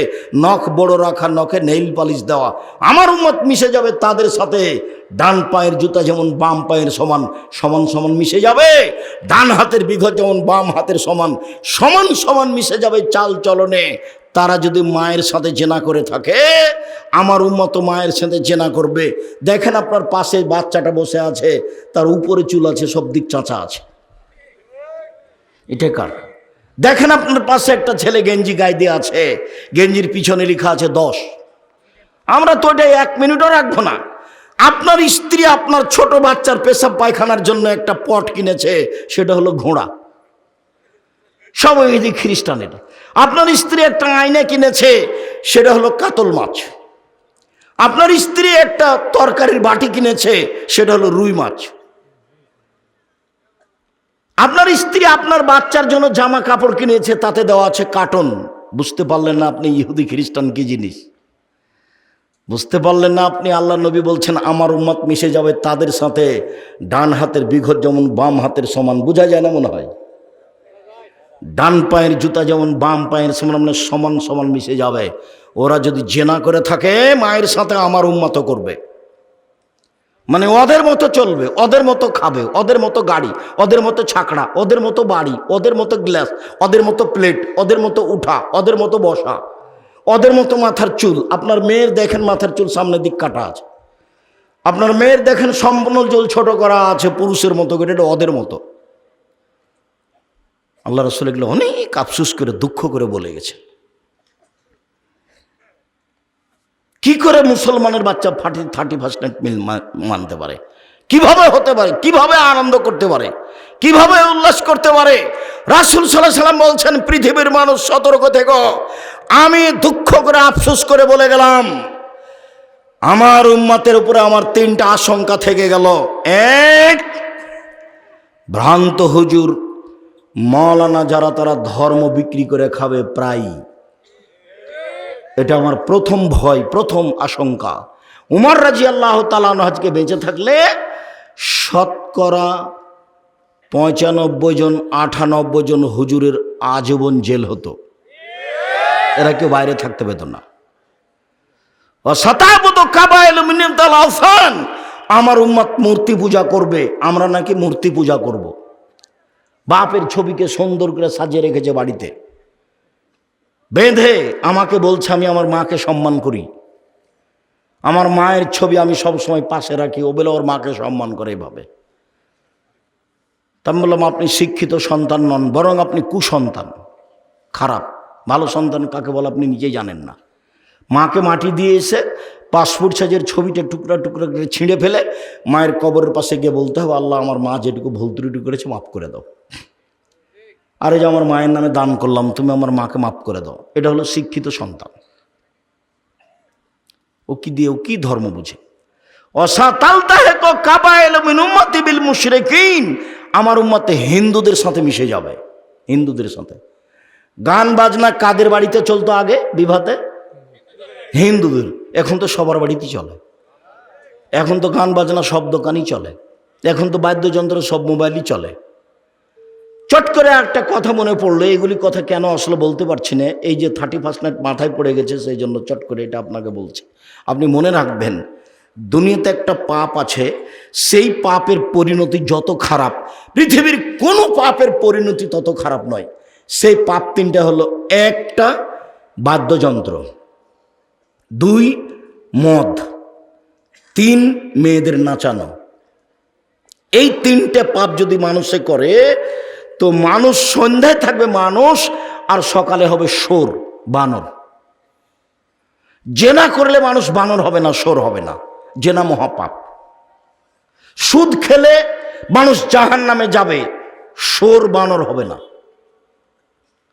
নখ বড় রাখা, নখে নেইল পালিশ দেওয়া। আমার উম্মত মিশে যাবে তাদের সাথে। ডান পায়ের জুতা যেমন বাম পায়ের সমান, সমান সমান মিশে যাবে। ডান হাতের বিঘত যেমন বাম হাতের সমান, সমান সমান মিশে যাবে চাল চলনে। তারা যদি মায়ের সাথে জেনা করে থাকে, আমার উম্মত মায়ের সাথে জেনা করবে। দেখেন আপনার পাশে বাচ্চাটা বসে আছে, তার উপরে চুল আছে, সব দিক চাঁচা আছে, এটা কার? দেখেন আপনার পাশে একটা ছেলে গেঞ্জি গায়ে দিয়ে আছে, গেঞ্জির পিছনে লেখা আছে 10। আমরা তো এটা 1 মিনিটও রাখবো না। আপনার স্ত্রী আপনার ছোট বাচ্চার পেশাব পায়খানার জন্য একটা পট কিনেছে, সেটা হলো ঘোড়া। সব ইহুদি খ্রিস্টানের। আপনার স্ত্রী একটা আয়না কিনেছে, সেটা হলো কাতল মাছ। আপনার স্ত্রী একটা তরকারির বাটি কিনেছে, সেটা হলো রুই মাছ। আপনার স্ত্রী আপনার বাচ্চার জন্য জামা কাপড় কিনেছে, তাতে দেওয়া আছে কার্টন। বুঝতে পারলেন না আপনি ইহুদি খ্রিস্টান কি জিনিস? বুঝতে পারলেন না আপনি আল্লাহ নবী বলছেন আমার উম্মত মিশে যাবে তাদের সাথে, ডান হাতের বিঘত যেমন বাম হাতের সমান। বোঝা যায় না মনে হয়? ডান পায়ের জুতা যেমন বাম পায়ের সমান, মানে সমান সমান মিশে যাবে। ওরা যদি জেনা করে থাকে মায়ের সাথে, আমার উম্মত করবে, মানে ওদের মতো চলবে, ওদের মতো খাবে, ওদের মতো গাড়ি, ওদের মতো ছাকড়া, ওদের মতো বাড়ি, ওদের মতো গ্লাস, ওদের মতো প্লেট, ওদের মতো উঠা, ওদের মতো বসা, ওদের মতো মাথার চুল। আপনার মেয়ের দেখেন মাথার চুল সামনের দিক কাটা আছে, আপনার মেয়ের দেখেন সম্পূর্ণ চুল ছোট করা আছে পুরুষের মতো করে, এটা ওদের মতো। আল্লাহ রাসূল এগুলো অনেক আফসোস করে দুঃখ করে বলে গেছে। কি করে মুসলমানের বাচ্চা 31st মিল মানতে পারে? কিভাবে হতে পারে? কিভাবে আনন্দ করতে পারে? কিভাবে উল্লাস করতে পারে? রাসূল সাল্লাল্লাহু আলাইহি সাল্লাম বলছেন, পৃথিবীর মানুষ সতর্ক থেকো। আমি দুঃখ করে আফসোস করে বলে গেলাম, আমার উম্মতের উপরে আমার 3টা আশঙ্কা থেকে গেল। এক, ভ্রান্ত হুজুর মাওলানা যারা, তারা ধর্ম বিক্রি করে খাবে প্রায়। এটা আমার প্রথম ভয়, প্রথম আশঙ্কা। উমর রাদিয়াল্লাহু তাআলা আনহু আজকে বেঁচে থাকলে শতকরা 95 জন 98 জন হুজুরের আজীবন জেল হতো, এরা কেউ বাইরে থাকতে পেত না। আমার উম্মত মূর্তি পূজা করবে, আমরা নাকি মূর্তি পূজা করব। বাপের ছবিকে সুন্দর করে সাজিয়ে রেখেছে বাড়িতে বেঁধে, আমাকে বলছে আমি আমার মাকে সম্মান করি, আমার মায়ের ছবি আমি সবসময় পাশে রাখি, ও বলে ওর মাকে সম্মান করে এভাবে। তা আমি বললাম, আপনি শিক্ষিত সন্তান নন, বরং আপনি কুসন্তান, খারাপ। ভালো সন্তান কাকে বলে আপনি নিজেই জানেন না। মাকে মাটি দিয়ে এসে পাসপোর্ট সাইজের ছবিটা টুকরা টুকরা করে ছিঁড়ে ফেলে মায়ের কবরের পাশে গিয়ে বলতে হবে, আল্লাহ আমার মা যেটুকু ভুল ত্রুটি করেছে মাফ করে দাও। আরে যে আমার মায়ের নামে দান করলাম, তুমি আমার মাকে মাফ করে দাও। এটা হলো শিক্ষিত সন্তান। ও কি দিয়ে, ও কি ধর্ম বুঝে? আমার উম্মতে হিন্দুদের সাথে মিশে যাবে, হিন্দুদের সাথে। গান বাজনা কাদের বাড়িতে চলতো আগে বিবাহতে? হিন্দুদের। এখন তো সবার বাড়িতেই চলে, এখন তো গান বাজনা সব দোকানই চলে, এখন তো বাদ্যযন্ত্র সব মোবাইলই চলে। চট করে একটা কথা মনে পড়লো, এগুলি কথা কেন আসলে বলতে পারছি না, এই যে 31st নাইট মাথায় পড়ে গেছে, সেই জন্য চট করে এটা আপনাকে বলছি। আপনি মনে রাখবেন, দুনিয়াতে একটা পাপ আছে, সেই পাপের পরিণতি যত খারাপ, পৃথিবীর কোনো পাপের পরিণতি তত খারাপ নয়। সেই পাপ 3টা হলো, 1টা বাদ্যযন্ত্র, 2 মদ, 3 মেয়েদের নাচানো। এই 3টে পাপ যদি মানুষে করে, তো মানুষ সন্ধ্যায় থাকবে মানুষ, আর সকালে হবে শোর, বানর। জেনা করলে মানুষ বানর হবে না, শোর হবে না, জেনা মহাপাপ। সুদ খেলে মানুষ জাহান্নামে যাবে, শোর বানর হবে না।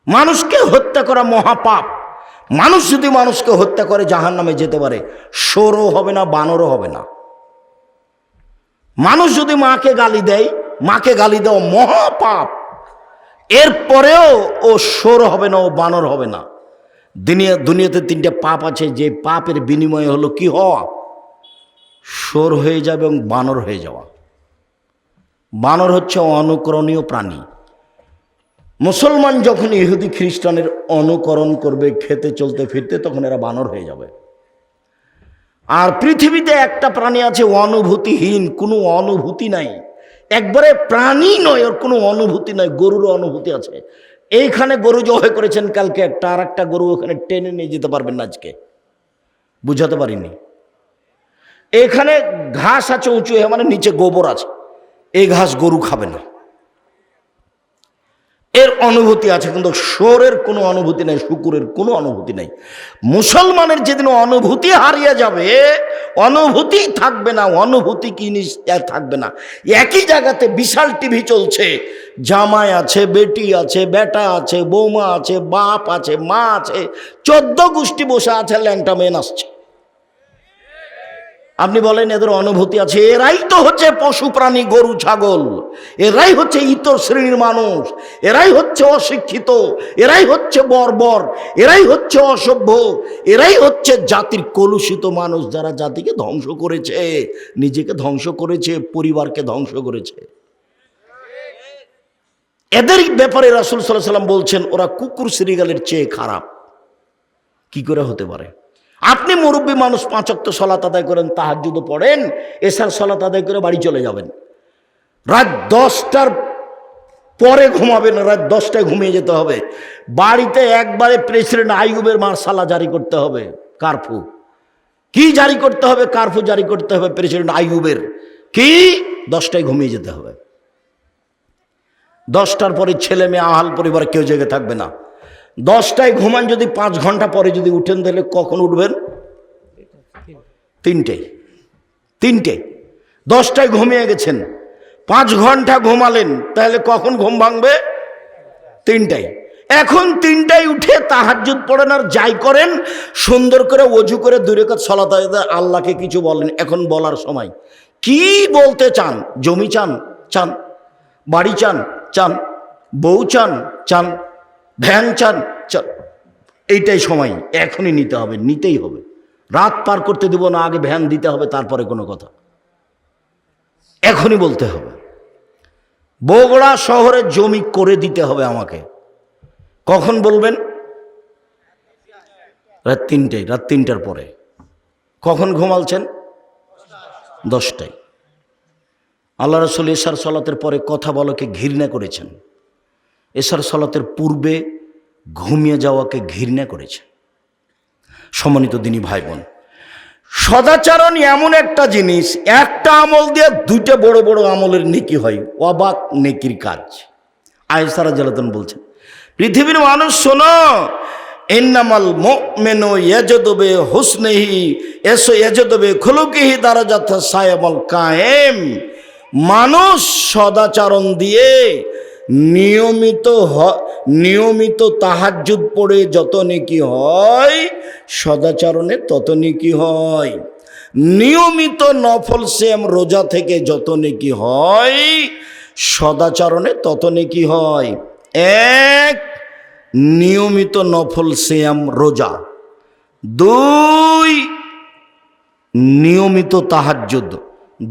মানুষকে হত্যা করা মহাপাপ। মানুষ যদি মানুষকে হত্যা করে জাহান্নামে যেতে পারে, শোরও হবে না, বানরও হবে না। মানুষ যদি মাকে গালি দেয়, মাকে গালি দেওয়া মহাপাপ, এরপরেও ও শোর হবে না, ও বানর হবে না। দুনিয়াতে 3টে পাপ আছে, যে পাপের বিনিময়ে হলো কি হওয়া? শোর হয়ে যাবে এবং বানর হয়ে যাওয়া। বানর হচ্ছে অনুকরণীয় প্রাণী। মুসলমান যখন ইহুদি খ্রিস্টানের অনুকরণ করবে খেতে চলতে ফিরতে, তখন এরা বানর হয়ে যাবে। আর পৃথিবীতে একটা প্রাণী আছে অনুভূতিহীন, কোনো অনুভূতি নাই, একবারে প্রাণী নয়, ওর কোনো অনুভূতি নয়। গরুর অনুভূতি আছে। এইখানে গরু জবাই করেছেন কালকে একটা, আর একটা গরু ওখানে টেনে নিয়ে যেতে পারবেন না আজকে, বুঝাতে পারিনি। এখানে ঘাস আছে উঁচু, মানে নিচে গোবর আছে, এই ঘাস গরু খাবে না, এর অনুভূতি আছে, কিন্তু শোরের কোনো অনুভূতি নাই, শুকুরের কোনো অনুভূতি নাই। মুসলমানের যেদিন অনুভূতি হারিয়ে যাবে, অনুভূতি থাকবে না, অনুভূতি কি থাকবে না। একই জায়গাতে বিশাল টিভি চলছে, জামাই আছে, বেটি আছে, বেটা আছে, বৌমা আছে, বাপ আছে, মা আছে, 14 গোষ্ঠী বসে আছে, ল্যাংটা মেয়ে নাচছে। আপনি বলেন এদের অনুভূতি আছে? এরাই তো হচ্ছে পশু প্রাণী, গরু ছাগল, এরাই হচ্ছে ইতর শ্রেণীর মানুষ, এরাই হচ্ছে অশিক্ষিত, এরাই হচ্ছে বর্বর, এরাই হচ্ছে অসভ্য, এরাই হচ্ছে জাতির কলুষিত মানুষ, যারা জাতিকে ধ্বংস করেছে, নিজেকে ধ্বংস করেছে, পরিবারকে ধ্বংস করেছে। এদের ব্যাপারে রাসূল সাল্লাল্লাহু আলাইহি ওয়াসাল্লাম বলছেন ওরা কুকুর শ্রীগালের চেয়ে খারাপ। কি করে হতে পারে? আপনি মুরব্বী মানুষ, 5 ওয়াক্ত সালাত আদায় করেন, তাহাজ্জুদ পড়েন, এশার সালাত আদায় করে বাড়ি চলে যাবেন, রাত 10টার পরে ঘুমাবেন, রাত 10টায় ঘুমিয়ে যেতে হবে, বাড়িতে একবারে প্রেসিডেন্ট আইয়ুবের মার্শালা জারি করতে হবে, কারফু। কি জারি করতে হবে? কারফু জারি করতে হবে প্রেসিডেন্ট আইয়ুবের। কি? 10টায় ঘুমিয়ে যেতে হবে। 10টার পরে ছেলে মেয়ে আহাল পরিবার কেউ জেগে থাকবে না। 10টায় ঘুমান, যদি 5 ঘন্টা পরে যদি উঠেন তাহলে কখন উঠবেন? 3টে। 10টায় ঘুমিয়ে গেছেন, 5 ঘন্টা ঘুমালেন, তাহলে কখন ঘুম ভাঙবে? 3টায়। এখন 3টায় উঠে তাহাজ্জুদ পড়েন আর যাই করেন, সুন্দর করে ওযু করে 2 রাকাত সালাত আদায়, আল্লাহকে কিছু বলেন। এখন বলার সময় কি বলতে চান? জমি চান? চান। বাড়ি চান? চান। বউ চান? চান। ভ্যান চান? চান। এইটাই সময়, এখনই নিতে হবে, নিতেই হবে। রাত পার করতে দেব না, আগে ভ্যান দিতে হবে, তারপরে কোনো কথা। এখনই বলতে হবে। বগুড়া শহরে জমি করে দিতে হবে আমাকে। কখন বলবেন? রাত 3টায়। রাত 3টার পরে। কখন ঘুমালছেন? 10টায়। আল্লাহ রাসূল এশার সালাতের পরে কথা বলাকে ঘৃণা করেছেন, এশার সালাতের পূর্বে ঘুমিয়ে যাওয়াকে ঘৃণা করেছেন। সম্মানিত দিনী ভাই বোন, সদাচরণ এমন একটা জিনিস, একটা আমল দিয়ে 2টা বড় বড় আমলের নেকি হয়, অবাক নেকির কাজ। আয়েশা রাদিয়াল্লাহু আনহা বলছেন, পৃথিবীর মানুষ শোনো, ইন্নামাল মুমিনু ইয়াজদু বি হুসনিহি ইয়াজদু বি খুলুকিহি দারাজাত সায়ামুল কায়েম। মানুষ সদাচরণ দিয়ে নিয়মিত তাহাজ্জুদ পড়ে যত নেকি হয়, সদাচরণে তত নেকি হয়। নিয়মিত নফল সিয়াম রোজা থেকে যত নেকি হয়, সদাচরণে তত নেকি হয়। 1, নিয়মিত নফল সিয়াম রোজা। 2, নিয়মিত তাহাজ্জুদ।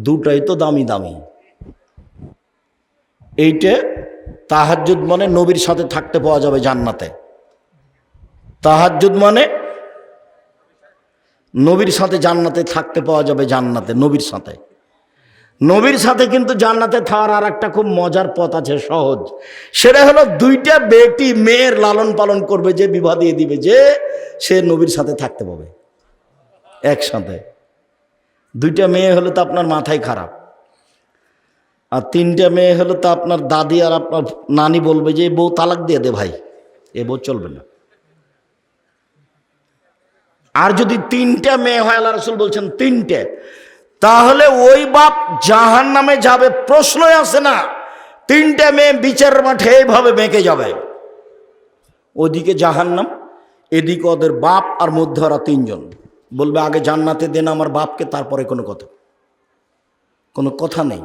2টাই তো দামি দামি। এইটা তাহাজ্জুদ মানে নবীর সাথে থাকতে পাওয়া যাবে জান্নাতে। তাহাজ্জুদ মানে নবীর সাথে জান্নাতে থাকতে পাওয়া যাবে, জান্নাতে নবীর সাথে। নবীর সাথে কিন্তু জান্নাতে থাকার আর একটা খুব মজার পথ আছে, সহজ। সেটা হলো 2টা বেটি মেয়ের লালন পালন করবে, যে বিবাহ দিয়ে দিবে, যে সে নবীর সাথে থাকতে পাবে একসাথে। 2টা মেয়ে হলে তো আপনার মাথায় খারাপ, আর 3টা মেয়ে হলে তো আপনার দাদি আর আপনার নানি বলবে যে বউ তালাক দিয়ে দে ভাই, এ বউ চলবে না। আর যদি 3টা মেয়ে হয়, আল্লাহ রাসূল বলছেন 3টে, তাহলে ওই বাপ জাহান্নামে যাবে, প্রশ্নই আসে না। 3টে মেয়ে বিচারের মাঠে এইভাবে বেঁকে যাবে, ওদিকে জাহান্নাম, এদিকে ওদের বাপ, আর মধ্যে ওরা 3জন। বলবে আগে জান্নাতে দেন আমার বাপকে, তারপরে কোনো কথা নেই।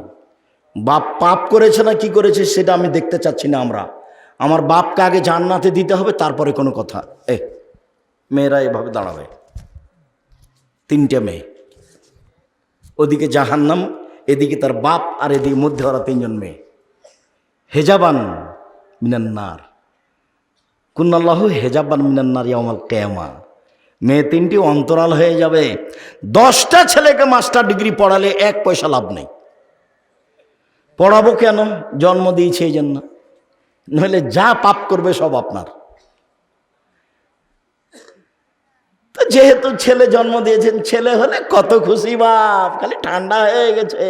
বাপ পাপ করেছে না কি করেছে সেটা আমি দেখতে চাচ্ছি না। আমার বাপকে আগে জান্নাতে দিতে হবে, তারপরে কোনো কথা। মেয়েরা এভাবে দাঁড়াবে, 3টে মেয়ে, ওদিকে জাহান্নাম, এদিকে তার বাপ, আর এদিকে মধ্যে ওরা 3জন মেয়ে। হেজাবান মিনান নার, কুন্নাল্লাহু হেজাবান মিনান নার ইয়াউমাল কিয়ামা। মেয়ে 3টি অন্তরাল হয়ে যাবে। 10টা ছেলেকে মাস্টার ডিগ্রি পড়ালে 1 পয়সা লাভ নেই। পড়াবো কেন? জন্ম দিয়েছে এই জন্য, নইলে যা পাপ করবে সব আপনার। তো যেহেতু ছেলে জন্ম দিয়েছেন, ছেলে হলে কত খুশি বাপ, খালি ঠান্ডা হয়ে গেছে।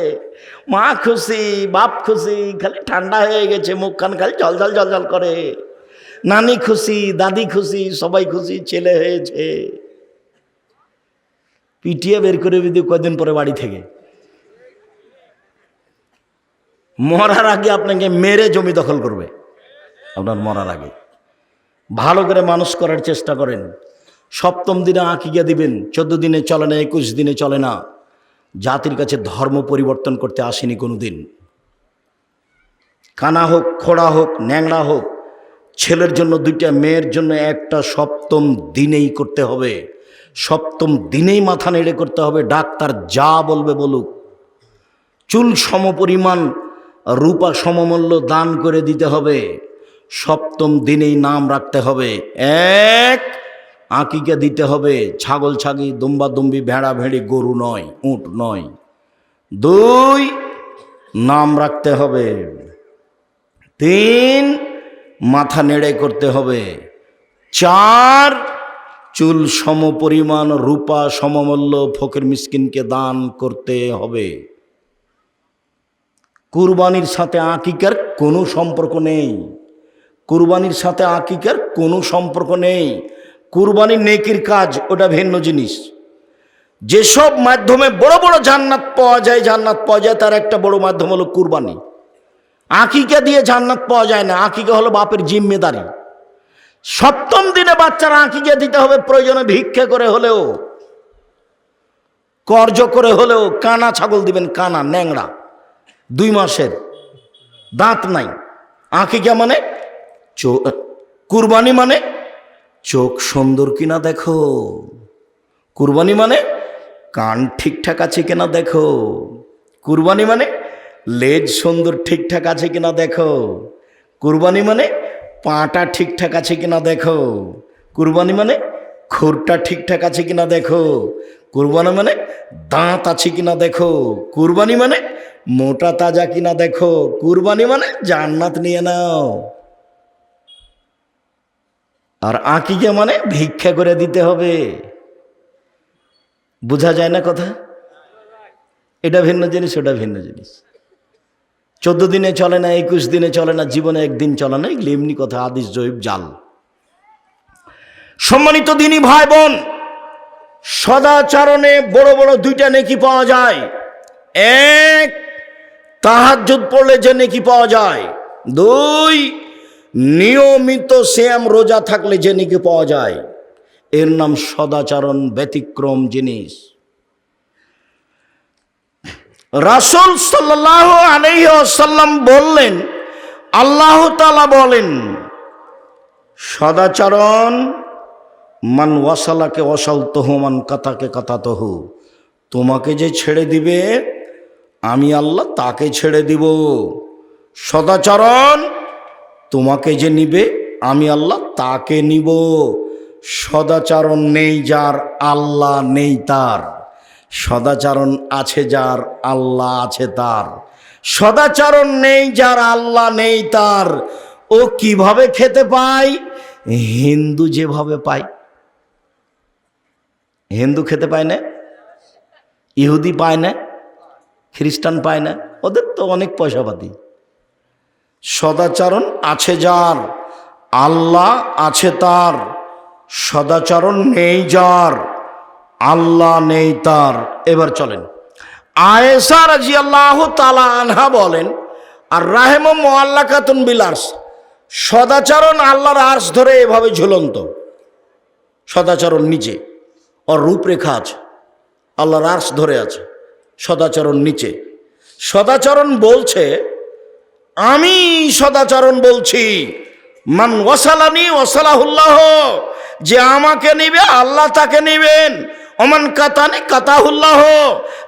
মা খুশি, বাপ খুশি, খালি ঠান্ডা হয়ে গেছে, মুখখান খালি ঝলঝল করে। নানি খুশি, দাদি খুশি, সবাই খুশি, ছেলে হয়েছে। পিটিয়ে বের করে দিদি কদিন পরে বাড়ি থেকে। মরার আগে আপনাকে মেরে জমি দখল করবে, আপনার মরার আগে। ভালো করে মানুষ করার চেষ্টা করেন। 7ম দিনে আকিকা দিবেন, 14 দিনে চলে না, 21 দিনে চলে না। জাতির কাছে ধর্ম পরিবর্তন করতে আসেনি কোনো দিন। কানা হোক, খোড়া হোক, ন্যাংরা হোক, ছেলের জন্য দুইটা, মেয়ের জন্য একটা, সপ্তম দিনেই করতে হবে। সপ্তম দিনেই মাথা নেড়ে করতে হবে, ডাক্তার যা বলবে বলুক। চুল সমপরিমাণ, রূপা সমমূল্য দান করে দিতে হবে। সপ্তম দিনেই নাম রাখতে হবে। এক, আকিকা দিতে হবে, ছাগল ছাগি, দুম্বা দুম্বি, ভেড়া ভেড়ি, গরু নয়, উট নয়। দুই, নাম রাখতে হবে। তিন, মাথা নেড়ে করতে হবে। চার, চুল সমপরিমাণ, রূপা সমমূল্য ফকির মিসকিনকে দান করতে হবে। কুরবানির সাথে আকিকার কোনো সম্পর্ক নেই। কুরবানির সাথে আকিকার কোনো সম্পর্ক নেই। কুরবানি নেকির কাজ, ওটা ভিন্ন জিনিস। যেসব মাধ্যমে বড় বড় জান্নাত পাওয়া যায়, তার একটা বড় মাধ্যম হলো কুরবানি। আকিকা দিয়ে জান্নাত পাওয়া যায় না। আকিকা হলো বাপের জিম্মেদারি। সপ্তম দিনে বাচ্চারা আকিকা দিতে হবে, প্রয়োজনে ভিক্ষা করে হলেও, কর্জ করে হলেও। কানা ছাগল দিবেন, কানা ন্যাংরা, 2 মাসের, দাঁত নাই। আকিকা মানে কুরবানি মানে চোখ সুন্দর কিনা দেখো। কুরবানি মানে কান ঠিকঠাক আছে কিনা দেখো। কুরবানি মানে লেজ সুন্দর ঠিকঠাক আছে কিনা দেখো। কুরবানি মানে পাটা ঠিকঠাক আছে কিনা দেখো। কুরবানি মানে খুরটা ঠিকঠাক আছে কিনা দেখো। কুরবানি মানে দাঁত আছে কিনা দেখো। কুরবানি মানে মোটা তাজা কিনা দেখো। কুরবানি মানে জান্নাত নিয়ে নাও। আর আকিকা মানে ভিক্ষা করে দিতে হবে। বোঝা যায় না কথা? এটা ভিন্ন জিনিস, ওটা ভিন্ন জিনিস। 14 দিনে চলে না, 21 দিনে চলে না, জীবনে একদিন চলে না, এগুলো এমনি কথা, হাদিস জয়ীব জাল। সম্মানিত দিনী ভাই বোন, সদাচরণে বড় বড় 2টা নেকি পাওয়া যায়। এক, তাহাজ্জুদ পড়লে যে নেকি পাওয়া যায়। 2, নিয়মিত সিয়াম রোজা থাকলে যে নেকি পাওয়া যায়। এর নাম সদাচরণ, ব্যতিক্রম জিনিস। রাসূল সাল্লাল্লাহু আলাইহি ওয়াসাল্লাম বললেন, আল্লাহ তাআলা বলেন, সদাচরণ, মান ওয়াসালাকে ওয়াসালতহু, মান কাতাকে কাতাতহু। তোমাকে যে ছেড়ে দিবে আমি আল্লাহ তাকে ছেড়ে দিব। সদাচরণ, তোমাকে যে নিবে আমি আল্লাহ তাকে নিব। সদাচরণ নেই যার, আল্লাহ নেই তার। সদাচরণ আছে যার, আল্লাহ আছে তার। সদাচরণ নেই যার, আল্লাহ নেই তার। ও কিভাবে খেতে পায়? হিন্দু যেভাবে পায়। হিন্দু খেতে পায় না, ইহুদি পায় না, খ্রিস্টান পায় না, ওদের তো অনেক পয়সাপাতি। সদাচরণ আছে যার, আল্লাহ আছে তার। সদাচরণ নেই যার, আল্লাহ নেই তার। এবার চলেন, আয়েশা রাদিয়াল্লাহু তাআলা আনহা বলেন, আর রাহেম মুআল্লাকাতুন বিল আরশ, সদাচরণ আল্লাহর আরশ ধরে এভাবে ঝুলন্ত। সদাচরণ নিচে, ওর রূপরেখা আছে, আল্লাহর আরশ ধরে আছে, সদাচরণ নিচে। সদাচরণ বলছে, আমি সদাচরণ বলছি, মান ওয়াসালানি ওয়াসালাহুল্লাহ, যে আমাকে নিবে আল্লাহ তাকে নিবেন। ওমান কাতানি কাতাহুল্লাহ,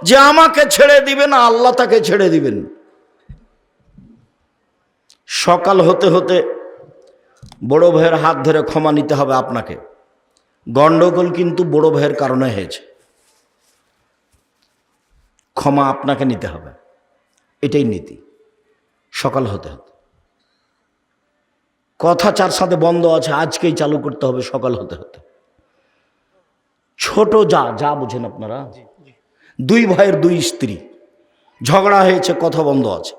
যে আমাকে ছেড়ে দিবেন আল্লাহ তাকে ছেড়ে দিবেন। সকাল হতে হতে বড় ভাইয়ের হাত ধরে ক্ষমা নিতে হবে আপনাকে। গন্ডগোল কিন্তু বড় ভাইয়ের কারণে হয়েছে, ক্ষমা আপনাকে নিতে হবে, এটাই নীতি। সকাল হতে হতে কথা 4 সাথে বন্ধ আছে, আজকেই চালু করতে হবে। সকাল হতে হতে ছোট যা বুঝেন আপনারা, 2 ভাইয়ের 2 স্ত্রী, ঝগড়া হয়েছে, কথা বন্ধ আছে,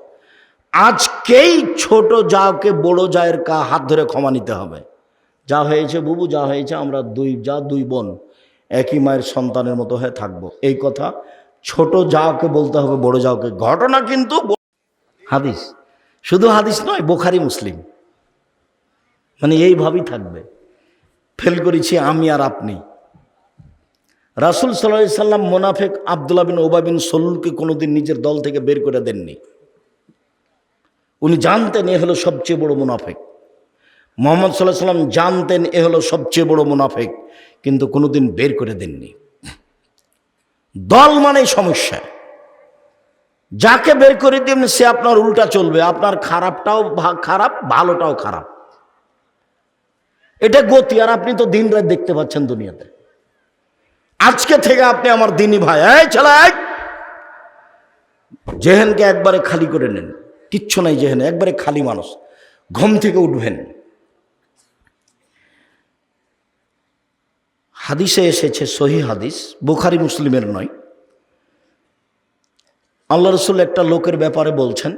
আজকেই ছোট যাকে বড় জায়ের হাত ধরে ক্ষমা নিতে হবে। যা হয়েছে বুবু, যা হয়েছে, আমরা 2 বোন একই মায়ের সন্তানের মতো হয়ে থাকবো, এই কথা ছোট যাকে বলতে হবে বড় যাকে। ঘটনা কিন্তু হাদিস, শুধু হাদিস নয়, বুখারী মুসলিম, মানে এইভাবেই থাকবে। ফেল করেছি আমি আর আপনি। রাসূল সাল্লাল্লাহু আলাইহি সাল্লাম মুনাফিক আব্দুল্লাহ বিন উবাই বিন সলুলকে কোনোদিন নিজের দল থেকে বের করে দেননি। উনি জানতেন এ হলো সবচেয়ে বড় মুনাফিক। মুহাম্মদ সাল্লাল্লাহু আলাইহি সাল্লাম জানতেন এ হলো সবচেয়ে বড় মুনাফিক, কিন্তু কোনোদিন বের করে দেননি। দল মানেই সমস্যা। যাকে বের করে দিন সে আপনার উল্টা চলবে, আপনার খারাপটাও খারাপ, ভালোটাও খারাপ। এটা গতি। আর আপনি তো দিন রাত দেখতে পাচ্ছেন দুনিয়াতে। আজকে থেকে আপনি আমার দিনী ভাই, এই ছেলে, জেহেনকে একবারে খালি করে নেন। কিচ্ছু নাই জেহেনে, একবারে খালি মানুষ। ঘুম থেকে উঠবেন। হাদিসে এসেছে, সহিহ হাদিস, বুখারী মুসলিমের নয়। আল্লাহ রসুল একটা লোকের ব্যাপারে বলছেন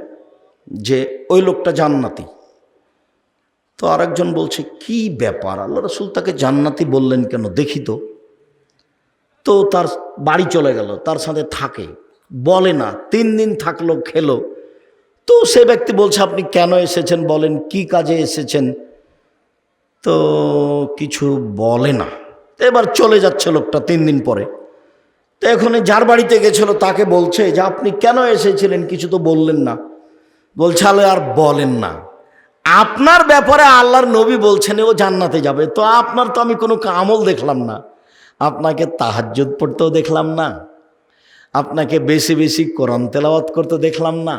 যে ওই লোকটা জান্নাতি। তো আরেকজন বলছে কি ব্যাপার, আল্লাহ রসুল তাকে জান্নাতি বললেন কেন, দেখি তো। তো তার বাড়ি চলে গেল, তার সাথে থাকে, বলে না। 3 দিন থাকলো, খেলো। তো সে ব্যক্তি বলছে আপনি কেন এসেছেন বলেন, কি কাজে এসেছেন? তো কিছু বলে না। এবার চলে যাচ্ছে লোকটা 3 দিন পরে। তো এখন যার বাড়িতে গেছিল তাকে বলছে যে আপনি কেন এসেছিলেন, কিছু তো বললেন না। বলছে আলে আর বলেন না, আপনার ব্যাপারে আল্লাহর নবী বলছেন ও জান্নাতে যাবে, তো আপনার তো আমি কোনো আমল দেখলাম না। আপনাকে তাহাজ্জুদ পড়তেও দেখলাম না, আপনাকে বেশি বেশি কোরআন তেলাওয়াত করতে দেখলাম না,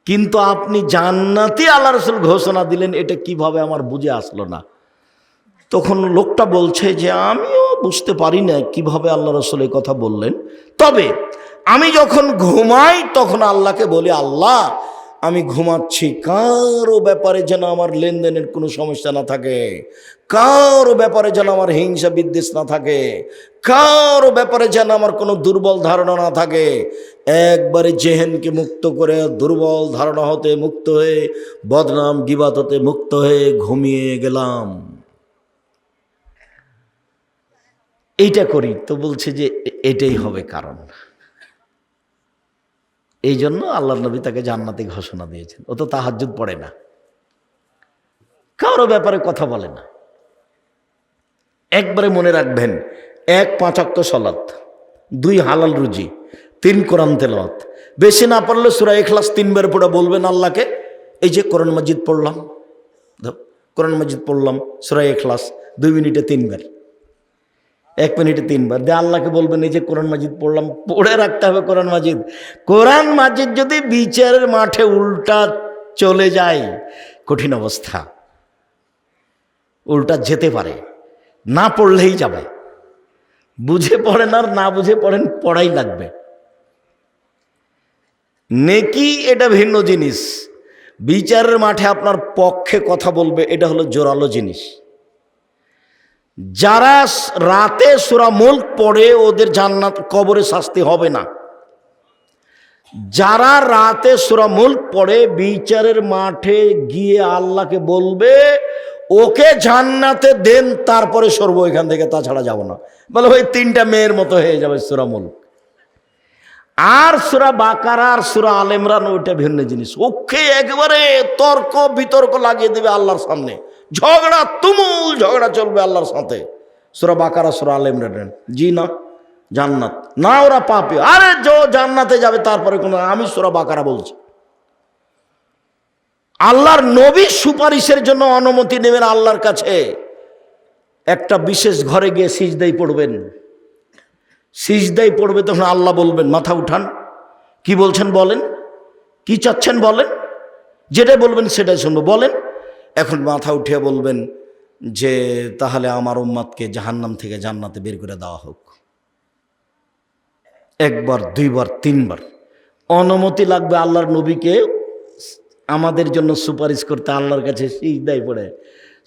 কিন্তু আপনি জান্নাতি আল্লাহ রাসূল ঘোষণা দিলেন, এটা কিভাবে আমার বুঝে আসলো না। তখন লোকটা বলছে যে আমিও বুঝতে পারি না কিভাবে আল্লাহ রাসূল এই কথা বললেন, তবে আমি যখন ঘুমাই তখন আল্লাহকে বলি, আল্লাহ আমি ঘুমাচ্ছি, কারো ব্যাপারে যেন আমার লেনদেনের কোনো সমস্যা না থাকে, কারো ব্যাপারে যেন আমার হিংসা বিদ্বেষ না থাকে, কারো ব্যাপারে যেন আমার কোনো দুর্বল ধারণা না থাকে। একবারে জেহেনকে মুক্ত করে, দুর্বল ধারণা হতে মুক্ত হয়ে, বদনাম গীবাত হতে মুক্ত হয়ে ঘুমিয়ে গেলাম। এইটা করি। তো বলছে যে এটাই হবে কারণ। এই জন্য আল্লাহর নবী তাকে জান্নাতি ঘোষণা দিয়েছেন। ও তো তাহাজ্জুদ পড়ে না, কারো ব্যাপারে কথা বলে না। একবারে মনে রাখবেন, 1 5 ওয়াক্ত সালাত, 2 হালাল রুজি, 3 কোরআন তেলাওয়াত। বেশি না পারলে সূরা ইখলাস 3 বার পড়ে বলবেন আল্লাহকে, এই যে কোরআন মাজিদ পড়লাম, কোরআন মাজিদ পড়লাম, সূরা ইখলাস 2 মিনিটে 3 বার, 1 মিনিটে 3 বার দিয়ে আল্লাহকে বলবেন এই যে কোরআন মাজিদ পড়লাম। পড়ে রাখতে হবে কোরআন মাজিদ। কোরআন মাজিদ যদি বিচারের মাঠে উল্টা চলে যায়, কঠিন অবস্থা, উল্টা যেতে পারে। না পড়লেই যাবে। বুঝে পড়েন আর না বুঝে পড়েন, পড়াই লাগবে। নেকি এটা ভিন্ন জিনিস, বিচারের মাঠে আপনার পক্ষে কথা বলবে এটা হলো জোরালো জিনিস। যারা রাতে সূরা মুলক পড়ে ওদের জান্নাত, কবরে শাস্তি হবে না। যারা রাতে সূরা মুলক পড়ে বিচারের মাঠে গিয়ে আল্লাহকে বলবে ওকে জান্নাতে দেন, তারপরে সরবো এখান থেকে, তাছাড়া যাব না। বলে ওই 3টা মেয়ের মতো হয়ে যাবে সূরা মুলক। আর সূরা বাকারা আর সূরা আলে ইমরান ওইটা ভিন্ন জিনিস। ওকে একবারে তর্ক বিতর্ক লাগিয়ে দেবে আল্লাহর সামনে, ঝগড়া, তুমুল ঝগড়া চলবে আল্লাহর সাথে। সূরা বাকারা সূরা আলে ইমরান, জি না জান্নাত না, ওরা পাপী। আরে জান্নাতে যাবে তারপরে কোনো, আমি সূরা বাকারা বলছি। আল্লাহর নবী সুপারিশের জন্য অনুমতি নেবেন আল্লাহর কাছে। একটা বিশেষ ঘরে গিয়ে সিজদায় পড়বেন, সিজদায় পড়বে, তখন আল্লাহ বলবেন মাথা উঠান, কি বলছেন বলেন, কি চাচ্ছেন বলেন, যেটাই বলবেন সেটাই শুনবো, বলেন। এখন মাথা উঠিয়ে বলবেন যে তাহলে আমার উম্মতকে জাহান্নাম থেকে জান্নাতে বের করে দেওয়া হোক। 1 বার 2 বার 3 বার অনুমতি লাগবে আল্লাহর নবীকে আমাদের জন্য সুপারিশ করতে আল্লাহর কাছে সিজদায় পড়ে।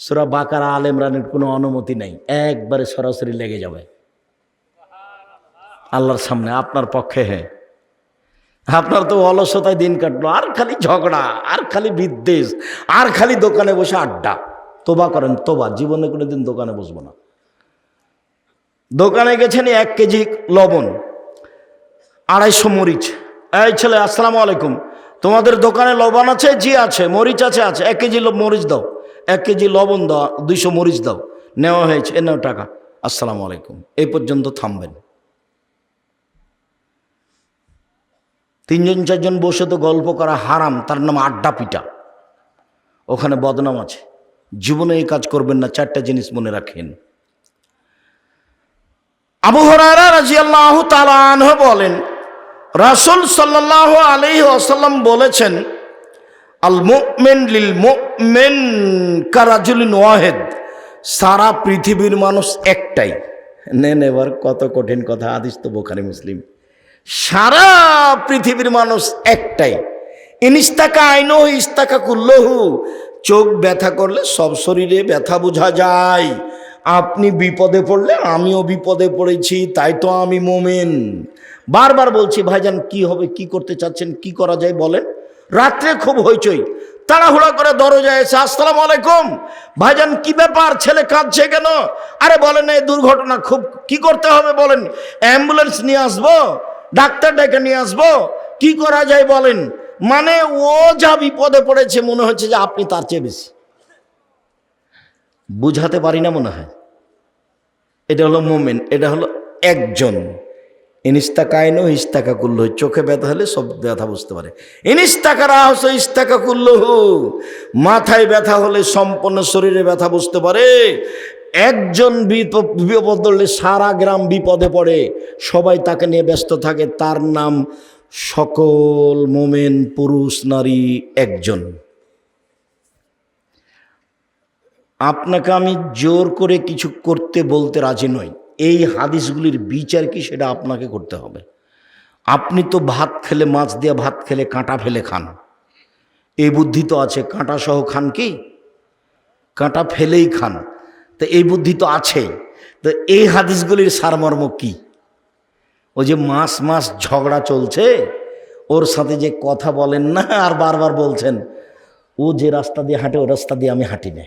সূরা বাকারা আলে ইমরানের কোনো অনুমতি নাই, একবারে সরাসরি লেগে যাবে আল্লাহর সামনে আপনার পক্ষে। হ্যাঁ, আপনার তো অলসতায় দিন কাটলো, আর খালি ঝগড়া, আর খালি বিদ্বেষ, আর খালি দোকানে বসে আড্ডা। তোবা করেন, তোবা, জীবনে কোনোদিন দোকানে বসবো না। দোকানে গেছেন 1 কেজি লবণ, 250 মরিচ। এই ছেলে আসসালামু আলাইকুম, তোমাদের দোকানে লবণ আছে? জি আছে। মরিচ আছে? আছে। 1 কেজি মরিচ দাও, 1 কেজি লবণ দাও, 200 মরিচ দাও। নেওয়া হয়েছে, এ নাও টাকা, আসসালামু আলাইকুম। এই পর্যন্ত থামবেন। তিনজন চারজন বসে তো গল্প করা হারাম, তার নাম আড্ডা পিটা, ওখানে বদনাম আছে। জীবনে এই কাজ করবেন না, চারটা জিনিস মনে রাখেন। আবু হুরায়রা রাদিয়াল্লাহু তাআলা আনহু বলেন, রাসূল সাল্লাল্লাহু আলাইহি ওয়াসাল্লাম বলেছেন, আল মুমিন লিল মুমিন কারাজুলিন ওয়াহিদ, সারা পৃথিবীর মানুষ একটাই। নেন এবার কত কঠিন কথা, হাদিস তো বুখারী মুসলিম। সারা পৃথিবীর মানুষ একটাই। ইনিস্তাকা আইনু ইস্তাকা কুল্লহু, চোখ ব্যথা করলে সব শরীরে ব্যথা বোঝা যায়। আপনি বিপদে পড়লে আমিও বিপদে পড়েছি, তাই তো আমি মুমিন। বারবার বলছি ভাইজান, কি হবে, কি করতে চাচ্ছেন, কি করা যায় বলেন। রাত্রে খুব হইচই, তাড়াহুড়া করে দরজায় এসে আসসালামু আলাইকুম, ভাইজান কি ব্যাপার, ছেলে কাঁদছে কেন? আরে বলেন এই দুর্ঘটনা, খুব কি করতে হবে বলেন, অ্যাম্বুলেন্স নিয়ে আসবো, ডাক্তার ডেকে নিয়ে আসবো, কি করা যায় বলেন। মানে ও যা বিপদে পড়েছে মনে হচ্ছে যে আপনি তার চেয়ে বেশি। বুঝাতে পারি না মনে হয়। এটা হলো মুমিন, এটা হলো একজন। ইনিস্তাকাইনো ইস্তাকা কুল্লু, চোখে ব্যথা হলে সব ব্যথা বুঝতে পারে। ইনিস্তাকা রাহস ইস্তাকা কুল্লুহু, মাথায় ব্যথা হলে সম্পূর্ণ শরীরে ব্যথা বুঝতে পারে। একজন বিপদ পড়লে সারা গ্রাম বিপদে পড়ে, সবাই তাকে নিয়ে ব্যস্ত থাকে। তার নাম সকল মুমিন পুরুষ নারী একজন। আপনাকে আমি জোর করে কিছু করতে বলতে রাজি নই। এই হাদিসগুলির বিচার কি সেটা আপনাকে করতে হবে। আপনি তো ভাত খেলে, মাছ দিয়ে ভাত খেলে কাঁটা ফেলে খান, এই বুদ্ধি তো আছে। কাঁটা সহ খান কি? কাঁটা ফেলেই খান, তো এই বুদ্ধি তো আছে। তো এই হাদিসগুলির সারমর্ম কি? ওই যে মাস মাস ঝগড়া চলছে, ওর সাথে যে কথা বলেন না আর বারবার বলছেন, ও যে রাস্তা দিয়ে হাঁটে ও রাস্তা দিয়ে আমি হাঁটি না।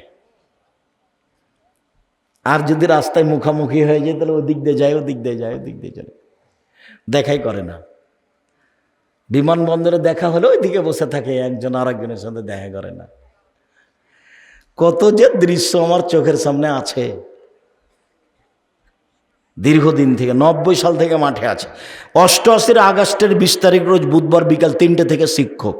আর যদি রাস্তায় মুখামুখি হয়ে যায় তাহলে ওদিক দিয়ে যায়, ওদিক দিয়ে যায়, ওদিক দিয়ে চলে, দেখাই করে না। বিমানবন্দরে দেখা হলে ওইদিকে বসে থাকে, একজন আর একজনের সাথে দেখা করে না। কত যে দৃশ্য আমার চোখের সামনে আছে দীর্ঘদিন থেকে। 90 সাল থেকে মাঠে আছে। 88 আগস্টের 20 তারিখ রোজ বুধবার বিকাল 3টে থেকে শিক্ষক।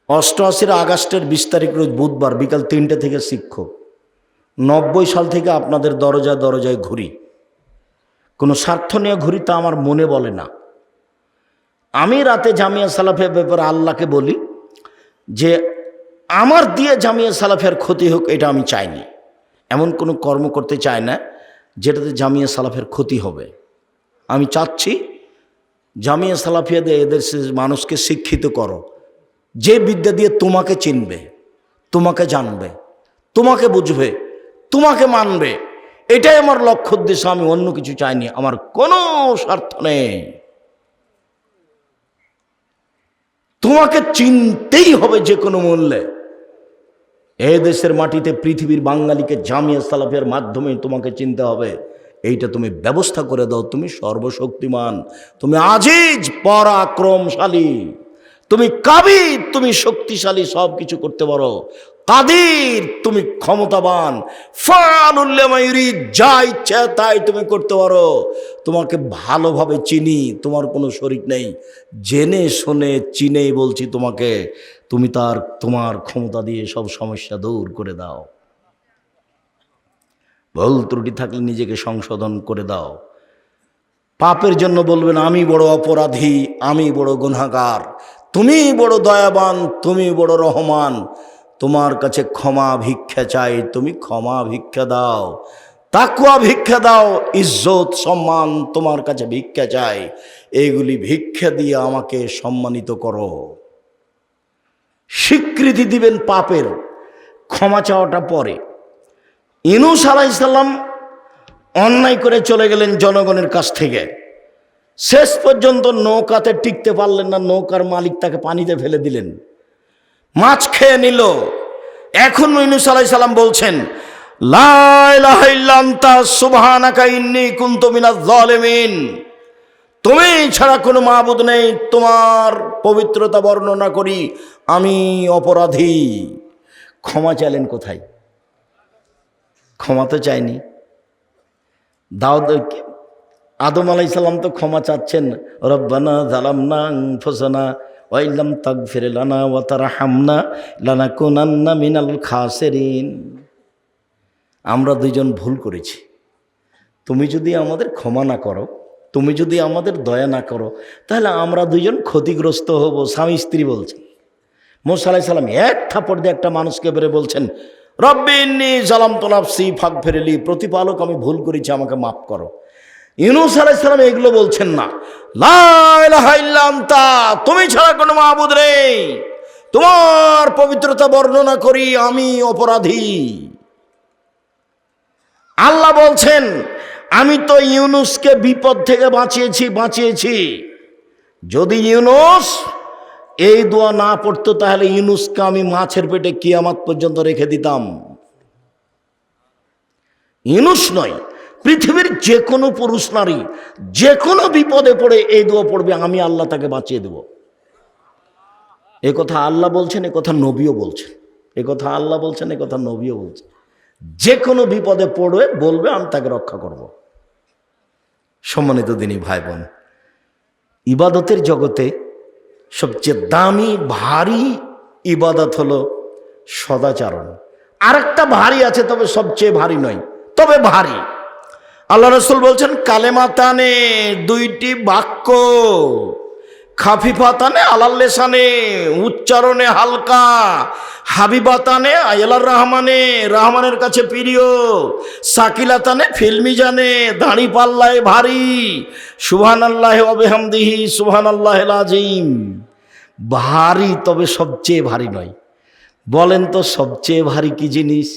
88 আগস্টের 20 তারিখ রোজ বুধবার বিকাল 3টে থেকে শিক্ষক। 90 সাল থেকে আপনাদের দরজায় দরজায় ঘুরি, কোনো স্বার্থ নিয়ে ঘুরি তা আমার মনে বলে না। আমি রাতে জামিয়া সালাফের ব্যাপারে আল্লাহকে বলি যে আমার দিয়ে জামিয়া সালাফের ক্ষতি হোক, এটা আমি চাইনি। এমন কোনো কর্ম করতে চাই না যেটাতে জামিয়া সালাফের ক্ষতি হবে। আমি চাচ্ছি জামিয়া সালাফিয়া দিয়ে এদের মানুষকে শিক্ষিত করো, যে বিদ্যা দিয়ে তোমাকে চিনবে, তোমাকে জানবে, তোমাকে বুঝবে, তোমাকে মানবে। এটাই আমার লক্ষ্য উদ্দেশ্য। আমি অন্য কিছু চাইনি, আমার কোনো স্বার্থ নেই। তোমাকে চিনতেই হবে যে কোনো মূল্যে। এই দেশের মাটিতে পৃথিবীর বাঙালিকে জামিয়া সালাফিয়ার মাধ্যমে তোমাকে চিনতে হবে। এইটা তুমি ব্যবস্থা করে দাও। তুমি সর্বশক্তিমান, তুমি আজিজ পরাক্রমশালী, তুমি কাবির, তুমি শক্তিশালী, সব কিছু করতে পারো। কাদির, তুমি ক্ষমতাবান। ফাআলুল লিমা ইউরিদ, যা ইচ্ছা তাই তুমি করতে পারো। তোমাকে ভালোভাবে চিনি, তোমার কোনো শরিক নেই। জেনে শুনে চিনেই বলছি তোমাকে, তুমি তোমার ক্ষমতা দিয়ে সব সমস্যা দূর করে দাও। ভুল ত্রুটি থাকলে নিজেকে সংশোধন করে দাও। পাপের জন্য বলবেন আমি বড় অপরাধী, আমি বড় গুনাহগার, তুমি বড় দয়াবান, তুমি বড় রহমান, তোমার কাছে ক্ষমা ভিক্ষা চাই, তুমি ক্ষমা ভিক্ষা দাও। তাকওয়া ভিক্ষা দাও, ইজ্জত সম্মান তোমার কাছে ভিক্ষা চাই। এইগুলি ভিক্ষা দিয়ে আমাকে সম্মানিত করো। স্বীকৃতি দিবেন পাপের, ক্ষমা চাওয়াটা পরে। ইউনূস আলাইহিস সালাম অন্যায় করে চলে গেলেন জনগণের কাছ থেকে, শেষ পর্যন্ত নৌকাতে টিকতে পারলেন না। নৌকার মালিক তাকে পানিতে ফেলে দিলেন, মাছ খেয়ে নিল। এখন ইউনূস আলাইহিস সালাম বলছেন, লা ইলাহা ইল্লা আনতা সুবহানাকা ইন্নী কুনতু মিনাজ জালিমিন, তুমি ছাড়া কোনো মাবুদ নেই, তোমার পবিত্রতা বর্ণনা করি, আমি অপরাধী। ক্ষমা চাইলেন কোথায়? ক্ষমা তো চাইনি। দাউদ আদম আলাইহিস সালাম তো ক্ষমা চাচ্ছেন, রব্বানা যালামনা আনফুসানা ওয়া ইল্লাম তাগফির লানা ওয়া তারহামনা লানাকুনান্না মিনাল খাসিরিন। আমরা দুইজন ভুল করেছি, তুমি যদি আমাদের ক্ষমা না করো, তুমি যদি আমাদের দয়া না করো, তাহলে আমরা দুইজন ক্ষতিগ্রস্ত হব। স্বামী স্ত্রী বলছে। মুসা আলাইহিস সালাম এক থাপড় দিয়ে একটা মানুষকে বেরে বলছেন, রব্বি ইন্নী যালামতু নাফসি ফাগফিরলি, প্রতিপালক আমি ভুল করেছি, আমাকে মাফ করো। ইউনূস আলাইহিস সালাম এগুলো বলছেন না, লা ইলাহা ইল্লা আনতা, তুমি ছাড়া কোনো মাবুদ নেই, তোমার পবিত্রতা বর্ণনা করি, আমি অপরাধী। আল্লাহ বলছেন, আমি তো ইউনূসকে বিপদ থেকে বাঁচিয়েছি। যদি ইউনূস এই দোয়া না পড়তো, তাহলে ইউনূসকে আমি মাছের পেটে কিয়ামত পর্যন্ত রেখে দিতাম। ইউনূস নয়, পৃথিবীর যে কোনো পুরুষ নারী যে কোনো বিপদে পড়ে এই দোয়া পড়বে, আমি আল্লাহ তাকে বাঁচিয়ে দেব। এ কথা আল্লাহ বলছেন, এ কথা নবীও বলছেন। এ কথা আল্লাহ বলছেন, এ কথা নবীও বলছেন। যে কোনো বিপদে পড়বে বলবে, আমি তাকে রক্ষা করব। সম্মানিত দিনী ভাই বোন, ইবাদতের জগতে সবচেয়ে দামি ভারী ইবাদত হলো সদাচরণ। আরেকটা ভারী আছে, তবে সবচেয়ে ভারী নয়, তবে ভারী। আল্লাহ রাসূল বলছেন, কালেমাতানে, দুইটি বাক্য, খাফিফাতানে আলাল লিসানে, উচ্চারণে হালকা, হাবিবাতানে আয়ালার রহমানে, রহমানের কাছে প্রিয়, সাকিলাতানে ফিল মিজানে, দাড়ি পাল্লায় ভারী, সুবহানাল্লাহি ওয়া বিহামদিহি সুবহানাল্লাহিল আযীম। ভারী, তবে সবচেয়ে ভারী নয়। বলেন তো সবচেয়ে ভারী কি জিনিস?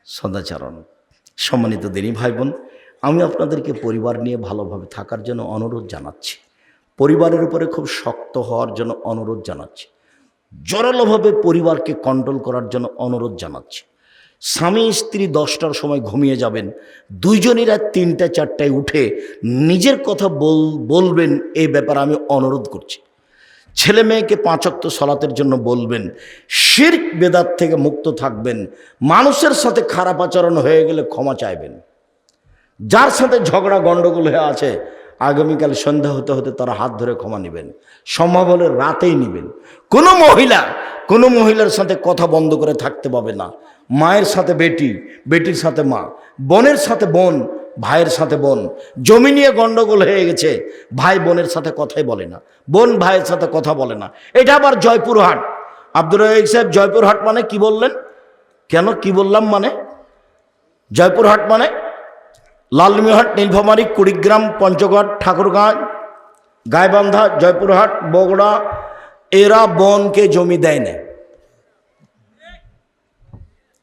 সদাচরণ। সম্মানিত দিনী ভাই বোন, আমি আপনাদেরকে পরিবার নিয়ে ভালোভাবে থাকার জন্য অনুরোধ জানাচ্ছি, পরিবারের উপরে খুব শক্ত হওয়ার জন্য অনুরোধ জানাচ্ছি, জোরালোভাবে পরিবারকে কন্ট্রোল করার জন্য অনুরোধ জানাচ্ছি। স্বামী স্ত্রী 10টার সময় ঘুমিয়ে যাবেন, দুইজনই রাত 3টা 4টায় উঠে নিজের কথা বলবেন, এই ব্যাপারে আমি অনুরোধ করছি। ছেলে মেয়েকে 5 ওয়াক্ত সালাতের জন্য বলবেন, শিরক বেদাত থেকে মুক্ত থাকবেন, মানুষের সাথে খারাপ আচরণ হয়ে গেলে ক্ষমা চাইবেন, যার সাথে ঝগড়া গণ্ডগোল হয়ে আছে আগামীকাল সন্ধ্যা হতে হতে তারা হাত ধরে ক্ষমা নেবেন, সম্ভব হলে রাতেই নেবেন। কোনো মহিলার সাথে কথা বন্ধ করে থাকতে পাবে না। মায়ের সাথে বেটি, বেটির সাথে মা, বোনের সাথে বোন, ভাইয়ের সাথে বোন। জমি নিয়ে গন্ডগোল হয়ে গেছে, ভাই বোনের সাথে কথাই বলে না, বোন ভাইয়ের সাথে কথা বলে না। এটা আবার জয়পুরহাট। আব্দুর রাজ্জাক সাহেব, জয়পুরহাট মানে কি বললেন? কেন কি বললাম? মানে জয়পুরহাট মানে লালমিহাট, নীলফামারী, কুড়িগ্রাম, পঞ্চগড়, ঠাকুরগাঁও, গাইবান্ধা, জয়পুরহাট, বগুড়া, এরা বোনকে জমি দেয় না।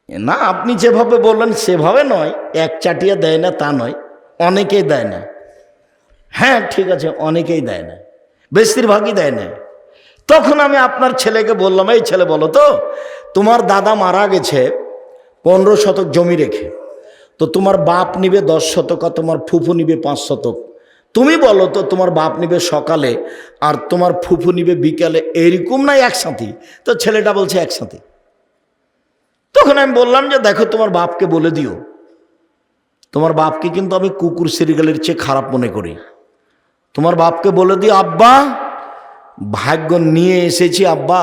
না, আপনি যেভাবে বললেন সেভাবে নয়, এক চাটিয়া দেয় না তা নয়, অনেকেই দেয় না। হ্যাঁ ঠিক আছে, অনেকেই দেয় না, বেশিরভাগই দেয় না। তখন আমি আপনার ছেলেকে বললাম, এই ছেলে বলো তো, তোমার দাদা মারা গেছে 15 শতক জমি রেখে, তো তোমার বাপ নিবে 10 শতক আর তোমার ফুফু নিবে 5 শতক। তুমি বলো তো, তোমার বাপ নিবে সকালে আর তোমার ফুফু নিবে বিকালে, এরকম নাই একসাথে? তো ছেলেটা বলছে একসাথে। তখন আমি বললাম যে দেখো, তোমার বাপকে বলে দিও, তোমার বাপকে কিন্তু আমি কুকুর সিরিয়ালের চেয়ে খারাপ মনে করি। তোমার বাপকে বলে দিও, আব্বা ভাগ্য নিয়ে এসেছি, আব্বা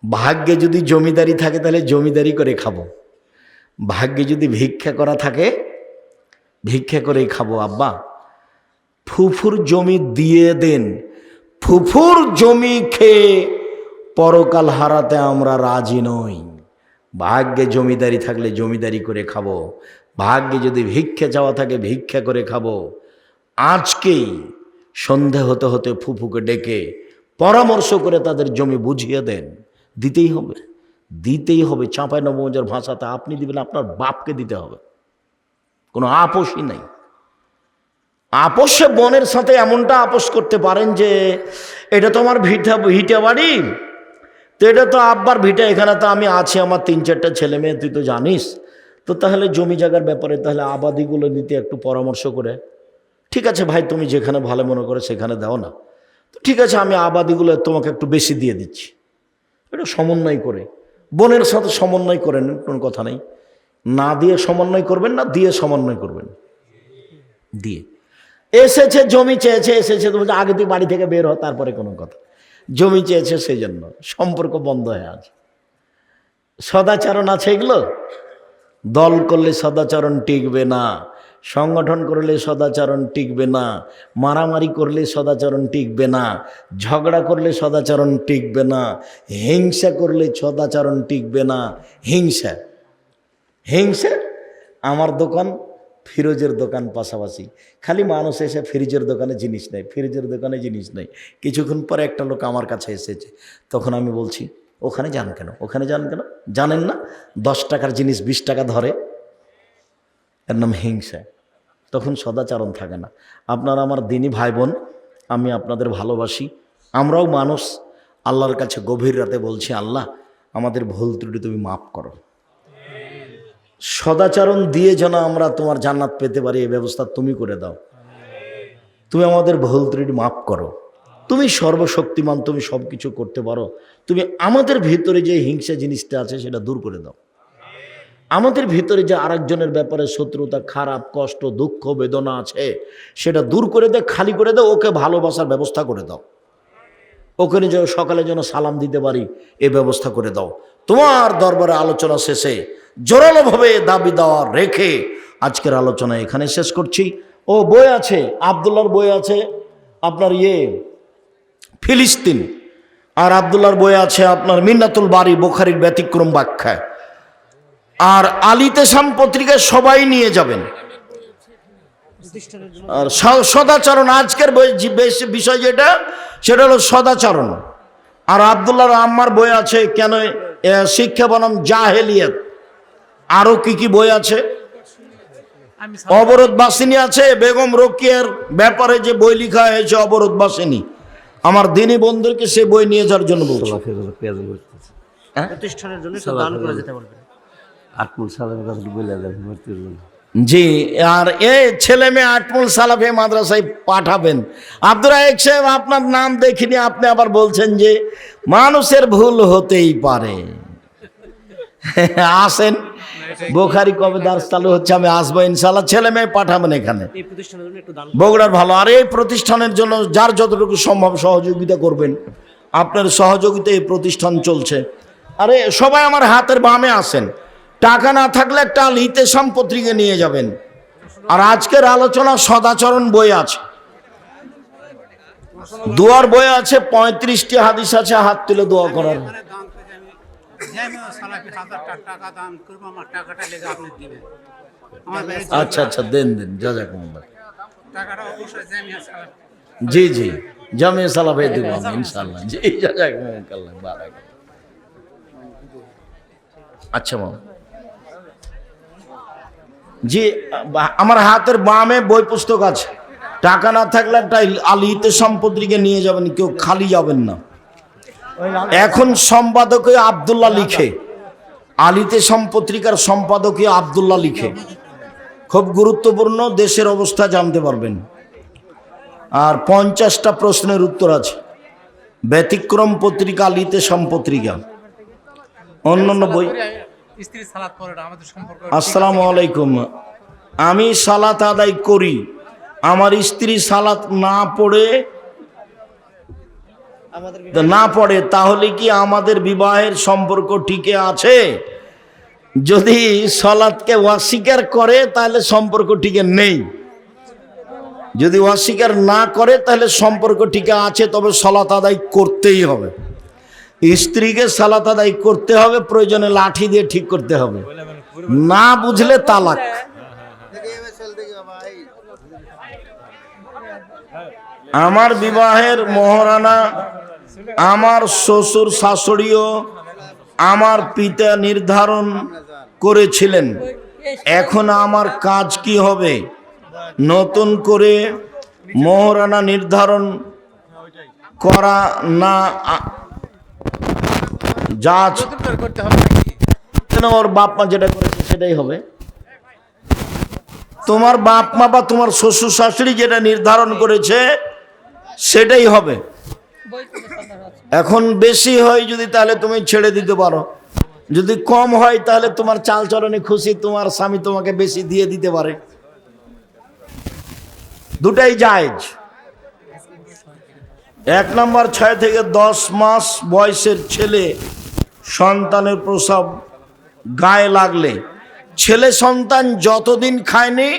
ভাগ্যে যদি জমিদারি থাকে তাহলে জমিদারি করে খাবো, ভাগ্যে যদি ভিক্ষা করা থাকে ভিক্ষা করেই খাবো। আব্বা ফুফুর জমি দিয়ে দেন, ফুফুর জমি খেয়ে পরকাল হারাতে আমরা রাজি নই। ভাগ্যে জমিদারি থাকলে জমিদারি করে খাবো, ভাগ্যে যদি ভিক্ষা চাওয়া থাকে ভিক্ষা করে খাবো। আজকেই সন্ধে হতে হতে ফুফুকে ডেকে পরামর্শ করে তাদের জমি বুঝিয়ে দেন। দিতেই হবে, দিতেই হবে। চাঁপাইনবাবগঞ্জের ভাষাতে আপনি দিবেন, আপনার বাপকে দিতে হবে, কোনো আপোষই নেই। আপোষে বোনের সাথে এমনটা আপোষ করতে পারেন যে এটা তো আমার ভিটা বাড়ি, তো এটা তো আব্বার ভিটা, এখানে তো আমি আছি, আমার 3-4টা ছেলে মেয়ে, তুই তো জানিস, তো তাহলে জমি জায়গার ব্যাপারে তাহলে আবাদিগুলো নিতে একটু পরামর্শ করে, ঠিক আছে ভাই তুমি যেখানে ভালো মনে করে সেখানে দাও না, তো ঠিক আছে আমি আবাদিগুলো তোমাকে একটু বেশি দিয়ে দিচ্ছি। এটা সমন্বয় করে, বোনের সাথে সমন্বয় করেন, কোনো কথা নেই। না দিয়ে সমন্বয় করবেন না, দিয়ে সমন্বয় করবেন। দিয়ে এসেছে, জমি চেয়েছে, এসেছে তো বলছে আগে তুই বাড়ি থেকে বের হ, তারপরে কোনো কথা। জমি চেয়েছে, সেই জন্য সম্পর্ক বন্ধ হয়ে আছে। সদাচরণ আছে এগুলো? দল করলে সদাচরণ টিকবে না, সংগঠন করলে সদাচরণ টিকবে না, মারামারি করলে সদাচরণ টিকবে না, ঝগড়া করলে সদাচরণ টিকবে না, হিংসা করলে সদাচরণ টিকবে না। হিংসা হিংসা আমার দোকান ফিরোজের দোকান পাশাপাশি, খালি মানুষ এসে ফ্রিজের দোকানে জিনিস নেই, ফ্রিজের দোকানে জিনিস নেই। কিছুক্ষণ পরে একটা লোক আমার কাছে এসেছে, তখন আমি বলছি ওখানে যান কেন, ওখানে যান কেন? জানেন না 10 টাকার জিনিস 20 টাকা ধরে? এর নাম হিংসা। তখন সদাচরণ থাকে না। আপনারা আমার দিনী ভাই বোন, আমি আপনাদের ভালোবাসি, আমরাও মানুষ। আল্লাহর কাছে গভীর রাতে বলছি, আল্লাহ আমাদের ভুল ত্রুটি তুমি মাফ করো। সদাচরণ দিয়ে যেন আমরা তোমার জান্নাত পেতে পারি, এই ব্যবস্থা তুমি করে দাও। তুমি আমাদের ভুল ত্রুটি মাফ করো। তুমি সর্বশক্তিমান, তুমি সব কিছু করতে পারো। তুমি আমাদের ভিতরে যে হিংসা জিনিসটা আছে সেটা দূর করে দাও। আমাদের ভিতরে যে আরেকজনের ব্যাপারে শত্রুতা, খারাপ, কষ্ট, দুঃখ, বেদনা আছে সেটা দূর করে দে, খালি করে দাও। ওকে ভালোবাসার ব্যবস্থা করে দাও, ওকে যেন সকালে যেন সালাম দিতে পারি এ ব্যবস্থা করে দাও। তোমার দরবারে আলোচনা শেষে জোরালোভাবে দাবি দেওয়া রেখে আজকের আলোচনা এখানে শেষ করছি। ও বই আছে, আবদুল্লাহর বই আছে আপনার ফিলিস্তিন, আর আবদুল্লাহর বই আছে আপনার মিন্নাতুল বারী, বুখারীর ব্যতিক্রম ব্যাখ্যা, আর আলিতেসাম পত্রিকায় সবাই নিয়ে যাবেন। আর সদাচরণ আজকের বিষয় যেটা, সেটা হলো সদাচরণ। আর আবদুল্লাহর আম্মার বই আছে কেন শিক্ষা বনাম জাহেলিয়াত, আরো কি কি বই আছে, অবরোধ বাসিনী আছে, বেগম রোকেয়ার ব্যাপারে যে বই লেখা হয়েছে অবরোধ বাসিনী। আমার দিনী বন্ধুকে সে বই নিয়ে যাওয়ার জন্য বলছি। প্রতিষ্ঠানের জন্য দান করে যেতে বলবেন। জি, আর এই ছেলে মেয়ে আটমুল সালাফি মাদ্রাসায় পাঠাবেন। আব্দুর রাজ্জাক সাহেব আপনার নাম দেখিনি, আপনি আবার বলছেন যে মানুষের ভুল হতেই পারে। আসেন, বুখারী কবে দার্স চালু হচ্ছে, আমি আসবো ইনশাআল্লাহ। ছেলে মেয়ে পাঠাবেন এখানে, বগুড়ার ভালো। আর এই প্রতিষ্ঠানের জন্য যার যতটুকু সম্ভব সহযোগিতা করবেন। আপনার সহযোগিতা এই প্রতিষ্ঠান চলছে। আরে সবাই আমার হাতের বামে আসেন। টাকা না থাকলে একটা আল ইতেসাম পত্রিকা নিয়ে যাবেন। আর আজকের আলোচনা সদাচরণ বই আছে, দোয়ার বই আছে, 35টি হাদিস আছে হাত তুলে দোয়া করার। আচ্ছা আচ্ছা, দেন দেন, জাযাকুমুল্লাহ। জি জি, জামিয়া সালাফে দেব ইনশাআল্লাহ। জি, জাযাকুমুল্লাহ, বারাক। আচ্ছা মামা, জি আমার হাতের বামে বই পুস্তক আছে। টাকা না থাকলে একটা আল ইতেসাম পত্রিকা নিয়ে যাবেন, কেউ খালি যাবেন না। এখন সম্পাদকীয় আব্দুল্লাহ লিখে, আল ইতেসাম পত্রিকার সম্পাদকীয় আব্দুল্লাহ লিখে, খুব গুরুত্বপূর্ণ, দেশের অবস্থা জানতে পারবেন। আর 50টা প্রশ্নের উত্তর আছে। ব্যতিক্রম পত্রিকা, আল ইতেসাম পত্রিকা, অন্যান্য বই। আসসালামু আলাইকুম, আমি সালাত আদায় করি, আমার স্ত্রী সালাত না পড়ে তাহলে কি আমাদের বিবাহের সম্পর্ক টিকে আছে? যদি সালাতকে অস্বীকার করে তাহলে সম্পর্ক টিকে নেই, যদি অস্বীকার না করে তাহলে সম্পর্ক টিকে আছে। তবে সালাত আদায় করতেই হবে, স্ত্রীকে সালাত আদায় করতে হবে, প্রয়োজনে লাঠি দিয়ে ঠিক করতে হবে, না বুঝলে তালাক। আমার বিবাহের মহারণা আমার শ্বশুর শাশুড়িও আমার পিতা নির্ধারণ করেছিলেন। এখন আমার কাজ কি হবে? নতুন করে মহারণা নির্ধারণ করা না যা ওর বাপ মা যেটা করেছে সেটাই হবে। তোমার বাপ মা বা তোমার শ্বশুর শাশুড়ি যেটা নির্ধারণ করেছে সেটাই হবে। এখন বেশি হয় যদি তাহলে তুমি ছেড়ে দিতে পারো, যদি কম হয় তাহলে তোমার চাল চলনে খুশি, তোমার স্বামী তোমাকে বেশি দিয়ে দিতে পারে। দুটাই জায়েজ। 1 নম্বর 6 থেকে 10 মাস বয়সের ছেলে সন্তানের প্রসব গায়ে লাগলে ছেলে সন্তান যতদিন খায়নি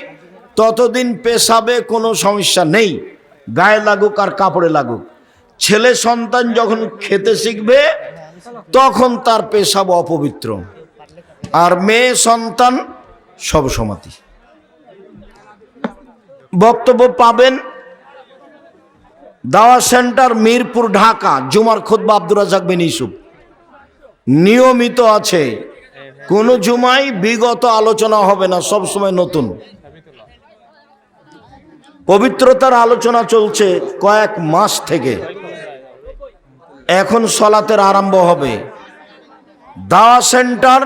ততদিন পেশাবে কোনো সমস্যা নেই, গায়ে লাগুক আর কাপড়ে লাগুক। ছেলে সন্তান যখন খেতে শিখবে তখন তার পেশাব অপবিত্র, আর মেয়ে সন্তান সব সমাতি। বক্তব্য পাবেন দাওয়া সেন্টার, মিরপুর, ঢাকা। জুমার খুতবা আব্দুর রাজ্জাক বিন ইউসুফ নিয়মিত আছে। কোন জুমায় বিগত আলোচনা হবে না, সব সময় নতুন। পবিত্রতার আলোচনা চলছে কয়েক মাস থেকে। এখন সলাতের আরম্ভ হবে। দাওয়া সেন্টার,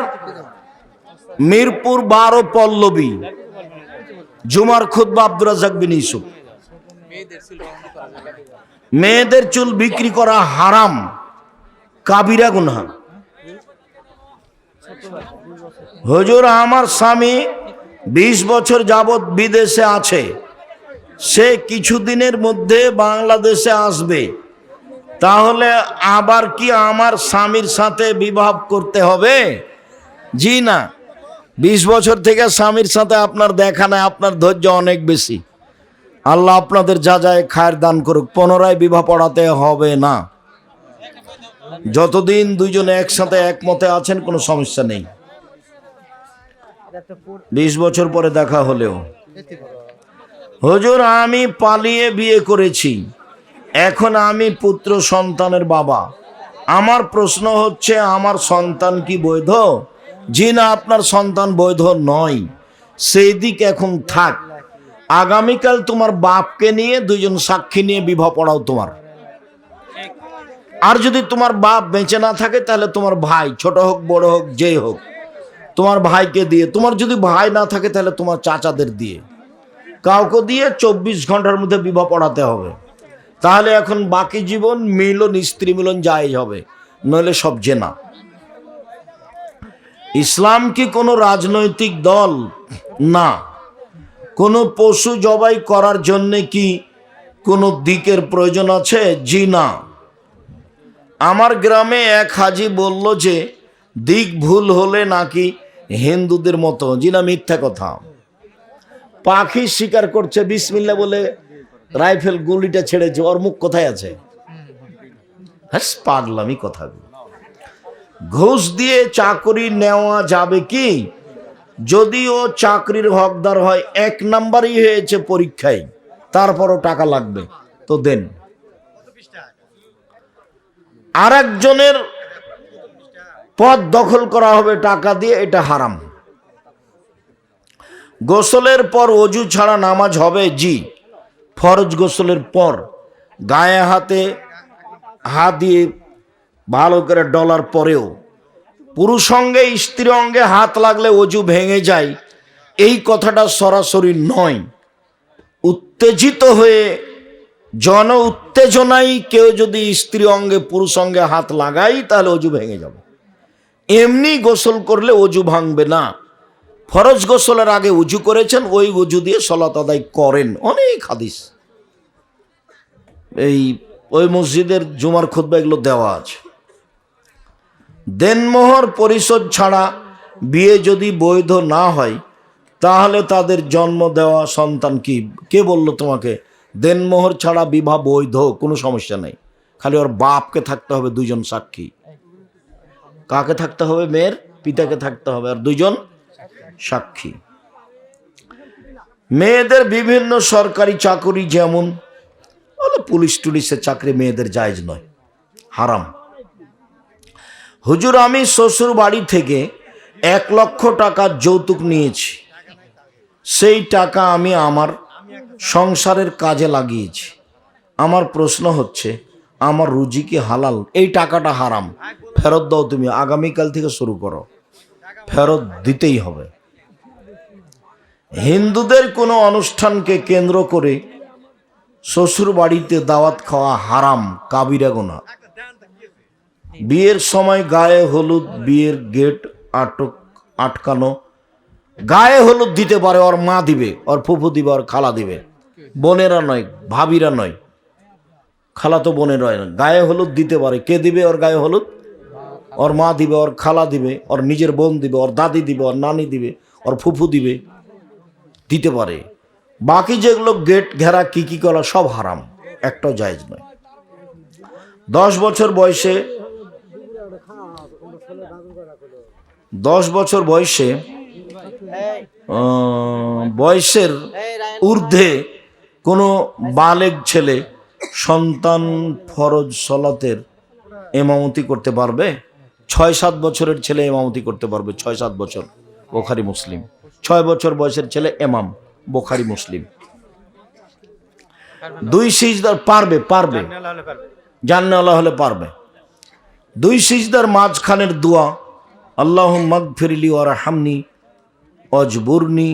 মিরপুর 12 পল্লবী। জুমার খুতবা আব্দুর রাজ্জাক বিন ইউসুফ। মেয়েদের চুল বিক্রি করা হারাম, কাবিরা গুনাহ। হুজুর, আমার স্বামী 20 বছর যাবৎ বিদেশে আছে, সে কিছুদিনের মধ্যে বাংলাদেশে আসবে, তাহলে আবার কি আমার স্বামীর সাথে বিবাহ করতে হবে? জি না, 20 বছর থেকে স্বামীর সাথে আপনার দেখা নাই, আপনার ধৈর্য অনেক বেশি। আল্লাহ আপনাদের যা যায় খায়ের দান করুক। পুনরায় বিবাহ পড়াতে হবে না। যতদিন দুইজনে একসাথে একমতে আছেন কোনো সমস্যা নেই। 20 বছর পরে দেখা হলেও। হুজুর, আমি পালিয়ে বিয়ে করেছি, এখন আমি পুত্র সন্তানের বাবা। আমার প্রশ্ন হচ্ছে, আমার সন্তান কি বৈধ? জি না, আপনার সন্তান বৈধ নয়। সেই দিক এখন থাক। আগামীকাল তোমার বাপকে নিয়ে দুইজন সাক্ষী নিয়ে বিবাহ পড়াও তোমার। আর যদি তোমার বাপ বেঁচে না থাকে তাহলে তোমার ভাই, ছোট হোক বড় হোক যেই হোক, তোমার ভাইকে দিয়ে। তোমার যদি ভাই না থাকে তাহলে তোমার চাচাদের দিয়ে, কাউকে দিয়ে 24 ঘন্টার মধ্যে বিবাহ পড়াতে হবে। তাহলে এখন বাকি জীবন মিলন, স্ত্রী মিলন জায়েজ হবে, নইলে সব জেনা। ইসলাম কি কোনো রাজনৈতিক দল? না। কোনো পশু জবাই করার জন্য কি কোনো দিকের প্রয়োজন আছে? জি না। আমার গ্রামে এক হাজি বলল যে দিক ভুল হলে নাকি হিন্দুদের মতো। জি না, মিথ্যা কথা। পাখি শিকার করছে, বিসমিল্লাহ বলে রাইফেল গুলিটা ছেড়েছে, ওর মুখ কোথায় আছে? হ্যাঁ, পাগলামি কথা। ঘুষ দিয়ে চাকরি নেওয়া যাবে কি? যদি ও চাকরির হকদার হয়, 1 নাম্বারই হয়েছে পরীক্ষায়, তারপরও টাকা লাগবে তো দেন। আর একজনের পদ দখল করা হবে টাকা দিয়ে, এটা হারাম। গোসলের পর অজু ছাড়া নামাজ হবে? জি। ফরজ গোসলের পর গায়ে হাতে হাত দিয়ে ভালো করে ডলার পরেও পুরুষ অঙ্গে স্ত্রী অঙ্গে হাত লাগলে অজু ভেঙে যায়, এই কথাটা সরাসরি নয়। উত্তেজিত হয়ে জন উত্তেজনায় কেউ যদি স্ত্রী অঙ্গে পুরুষ অঙ্গে হাত লাগাই তাহলে অজু ভেঙে যাবে। এমনি গোসল করলে অজু ভাঙবে না। ফরজ গোসলের আগে উজু করেছেন, ওই উজু দিয়ে সালাত আদায় করেন। অনেক হাদিস ওই মসজিদের জুমার খুতবা এগুলো দেওয়া আছে। দেনমোহর পরিশোধ ছাড়া বিয়ে যদি বৈধ না হয় তাহলে তাদের জন্ম দেওয়া সন্তান কি? কে বললো তোমাকে দেনমোহর ছাড়া বিবাহ বৈধ? কোনো সমস্যা নেই, খালি ওর বাপকে থাকতে হবে 2 জন সাক্ষী। কাকে থাকতে হবে? মেয়ের পিতাকে থাকতে হবে আর 2 জন সাক্ষী। মেয়েদের বিভিন্ন সরকারি চাকরি, যেমন পুলিশ টুলিশের চাকরি মেয়েদের জায়েজ নয়, হারাম। হুজুর, আমি শ্বশুর বাড়ি থেকে 1 লক্ষ টাকা যৌতুক নিয়েছি, সেই টাকা আমি আমার সংসারের কাজে লাগিয়েছি। আমার প্রশ্ন হচ্ছে, আমার রুজি কি হালাল? এই টাকাটা হারাম, ফেরত দাও তুমি। আগামীকাল থেকে শুরু করো, ফেরত দিতেই হবে। হিন্দুদের কোনো অনুষ্ঠানকে কেন্দ্র করে শ্বশুর বাড়িতে দাওয়াত খাওয়া হারাম, কাবিরা গুনাহ। বিয়ের সময় গায়ে হলুদ, বিয়ের গেট আটকানো। গায়ে হলুদ দিতে পারে, ওর মা দিবে, ওর ফুফু দিবে, ওর খালা দিবে। বোনেরা নয়, ভাবিরা নয়, খালাতো বোনেরা নয়। গায়ে হলুদ দিতে পারে। কে দিবে ওর গায়ে হলুদ? ওর মা দিবে, ওর খালা দিবে, ওর নিজের বোন দিবে, ওর দাদি দিবে, ওর নানি দিবে, ওর ফুফু দিবে, দিতে পারে। বাকি যেগুলো গেট ঘেরা কি করা সব হারাম, একটাও জায়েজ নয়। 10 বছর বয়সে 10 বছর বয়সের ঊর্ধ্বে কোনো বালেগ ছেলে সন্তান ফরজ সলাতের ইমামতি করতে পারবে? 6-7 বছরের ছেলে ইমামতি করতে পারবে। 6-7 বছর, বুখারী মুসলিম। 6 বছর বয়সের ছেলে ইমাম, বুখারী মুসলিম। 2 সিজদার পারবে, জাননেওয়ালা হলে পারবে। 2 সিজদার মাঝখানের দোয়া, আল্লাহুম্মা গফিরলি ওয়ারহামনি ওয়াজবুরনি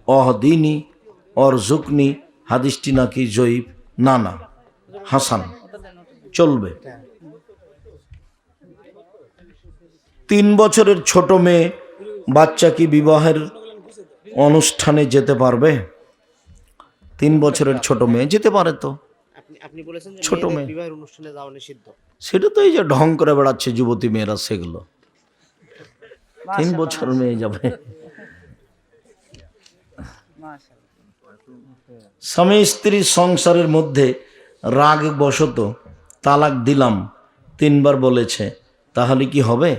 ওয়াহদিনি ওয়ারযুকনি, হাদিসটি নাকি জয়ীফ, না হাসান, চলবে। 3 বছরের ছোট মেয়ে বাচ্চা কি বিবাহের অনুষ্ঠানে যেতে পারবে? 3 বছরের ছোট মেয়ে যেতে পারে তো। আপনি বলেছেন যে ছোট মেয়েদের মেয়ে বিবাহের অনুষ্ঠানে যাওয়া নিষিদ্ধ। সেটা তো এই যে ঢং করে বেড়াচ্ছে যুবতী মেয়েরা, সেগুলো 3 বছর মেয়ে যাবে। স্বামী স্ত্রীর সংসারের মধ্যে রাগ বশত তালাক দিলাম 3 বার বলেছে, তাহলে কি হবে?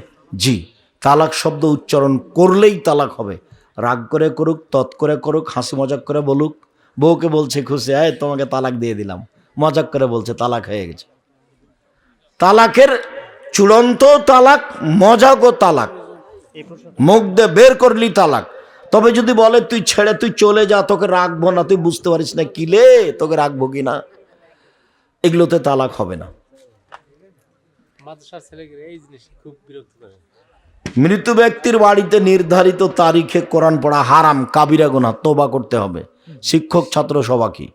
জি, তালাক শব্দ উচ্চারণ করলেই তালাক হবে। রাগ করে করুক, তৎ করে করুক, হাসি মজাক করে বলুক, বউকে বলছে খুশি, আয় তোমাকে তালাক দিয়ে দিলাম, মজাক করে বলছে তালাক হয়ে গেছে। তালাকের চূড়ান্ত তালাক মজাক ও তালাক, মুখ দিয়ে বের করলি তালাক। তবে যদি বলে তুই ছেড়ে তুই চলে যা, তোকে রাখবো না, তুই বুঝতে পারিস না কিলে তোকে রাখবো কি না, এগুলোতে তালাক হবে না। মৃত ব্যক্তির বাড়িতে নির্ধারিত তারিখে কোরআন পড়া হারাম, কাবিরা গুনাহ, তওবা করতে হবে। শিক্ষক ছাত্র সবাইকে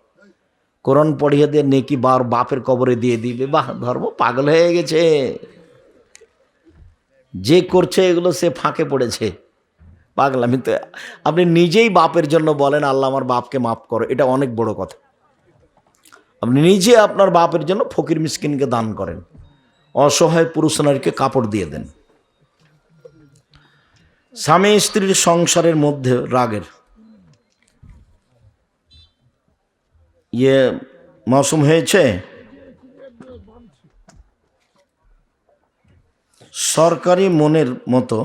কোরআন পড়িয়ে দিয়ে নেকি বাপের কবরে দিয়ে দিবে, বাহ, ধর্ম পাগল হয়ে গেছে। যে করছে এগুলো সে ফাঁকে পড়েছে, পাগলামি। তো আপনি নিজেই বাপের জন্য বলেন আল্লাহ আমার বাপকে মাফ করো, এটা অনেক বড় কথা। আপনি নিজে আপনার বাপের জন্য ফকির মিসকিনকে দান করেন, অসহায় পুরুষ নারীকে কাপড় দিয়ে দেন। স্বামী স্ত্রীর সংসারের মধ্যে রাগের মৌসুম হয়েছে। সরকারি মনের মতো